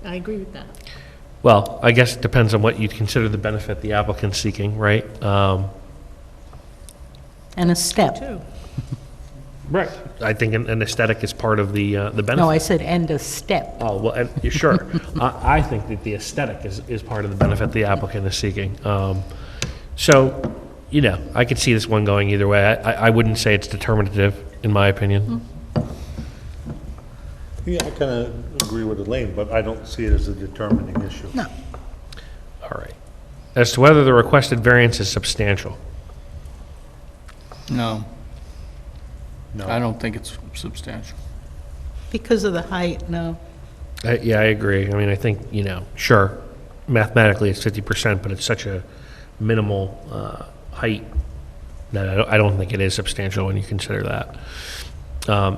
I agree with that. Well, I guess it depends on what you consider the benefit the applicant's seeking, right? And a step. Too. Right. I think an aesthetic is part of the benefit. No, I said and a step. Oh, well, sure. I think that the aesthetic is part of the benefit the applicant is seeking. So, you know, I could see this one going either way. I wouldn't say it's determinative, in my opinion. Yeah, I kind of agree with Elaine, but I don't see it as a determining issue. No. All right. As to whether the requested variance is substantial. No, No. I don't think it's substantial. Because of the height, no. Yeah, I agree. I mean, I think, you know, sure, mathematically it's 50%, but it's such a minimal height that I don't think it is substantial when you consider that.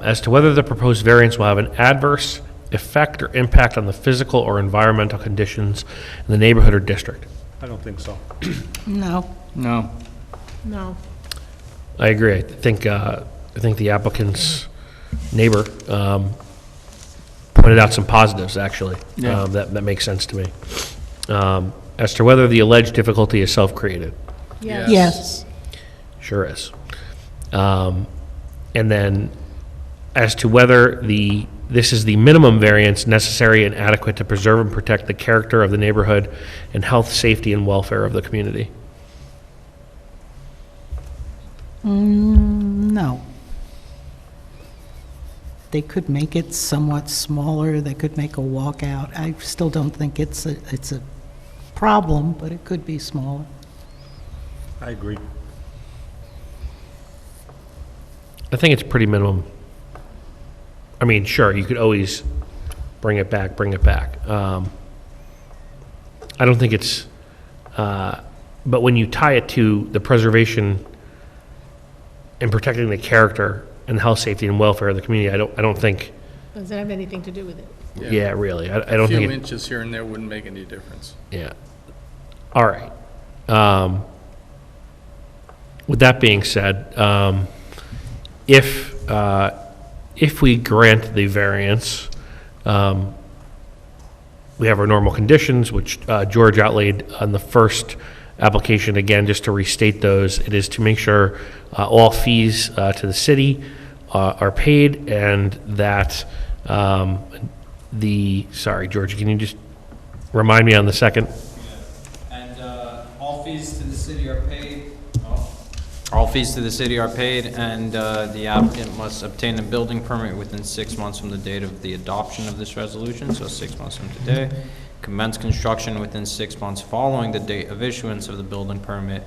As to whether the proposed variance will have an adverse effect or impact on the physical or environmental conditions in the neighborhood or district. I don't think so. No. No. No. I agree. I think the applicant's neighbor pointed out some positives, actually. Yeah. That makes sense to me. As to whether the alleged difficulty is self-created. Yes. Yes. Sure is. And then, as to whether this is the minimum variance necessary and adequate to preserve and protect the character of the neighborhood and health, safety, and welfare of the community. No. They could make it somewhat smaller, they could make a walkout. I still don't think it's a problem, but it could be smaller. I agree. I think it's pretty minimum. I mean, sure, you could always bring it back. I don't think it's, but when you tie it to the preservation and protecting the character and the health, safety, and welfare of the community, I don't think, Does it have anything to do with it? yeah, really, I don't A few think, inches here and there wouldn't make any difference. yeah. All right. With that being said, if we grant the variance, we have our normal conditions, which George outlaid on the first application. Again, just to restate those, it is to make sure all fees to the city are paid, and that sorry, George, can you just remind me on the second? And all fees to the city are paid. All fees to the city are paid, and the applicant must obtain a building permit within 6 months from the date of the adoption of this resolution, so 6 months from today. Commence construction within 6 months following the date of issuance of the building permit,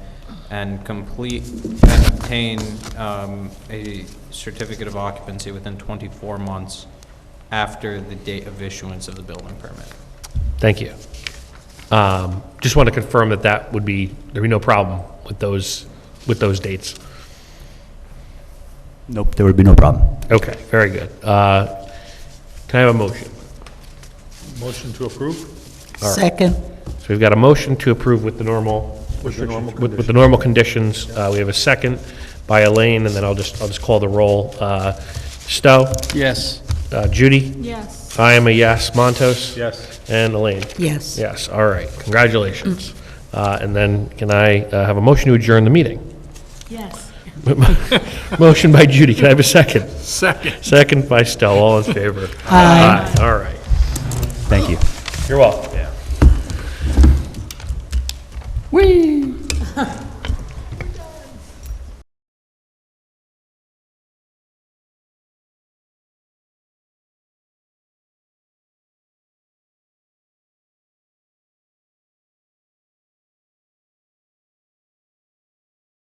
and complete and obtain a certificate of occupancy within 24 months after the date of issuance of the building permit. Thank you. Just want to confirm that there'd be no problem with those dates. Nope, there would be no problem. Okay, very good. Can I have a motion? Motion to approve? All right. Second. So we've got a motion to approve with the normal, with the normal conditions. We have a second by Elaine, and then I'll just call the roll. Stowe? Yes. Judy? Yes. I am a yes. Montos? Yes. And Elaine? Yes. Yes, all right, congratulations. And then can I have a motion to adjourn the meeting? Yes. Motion by Judy, can I have a second? Second. Second by Stowe, all in favor? Aye. All right, Thank you. you're welcome.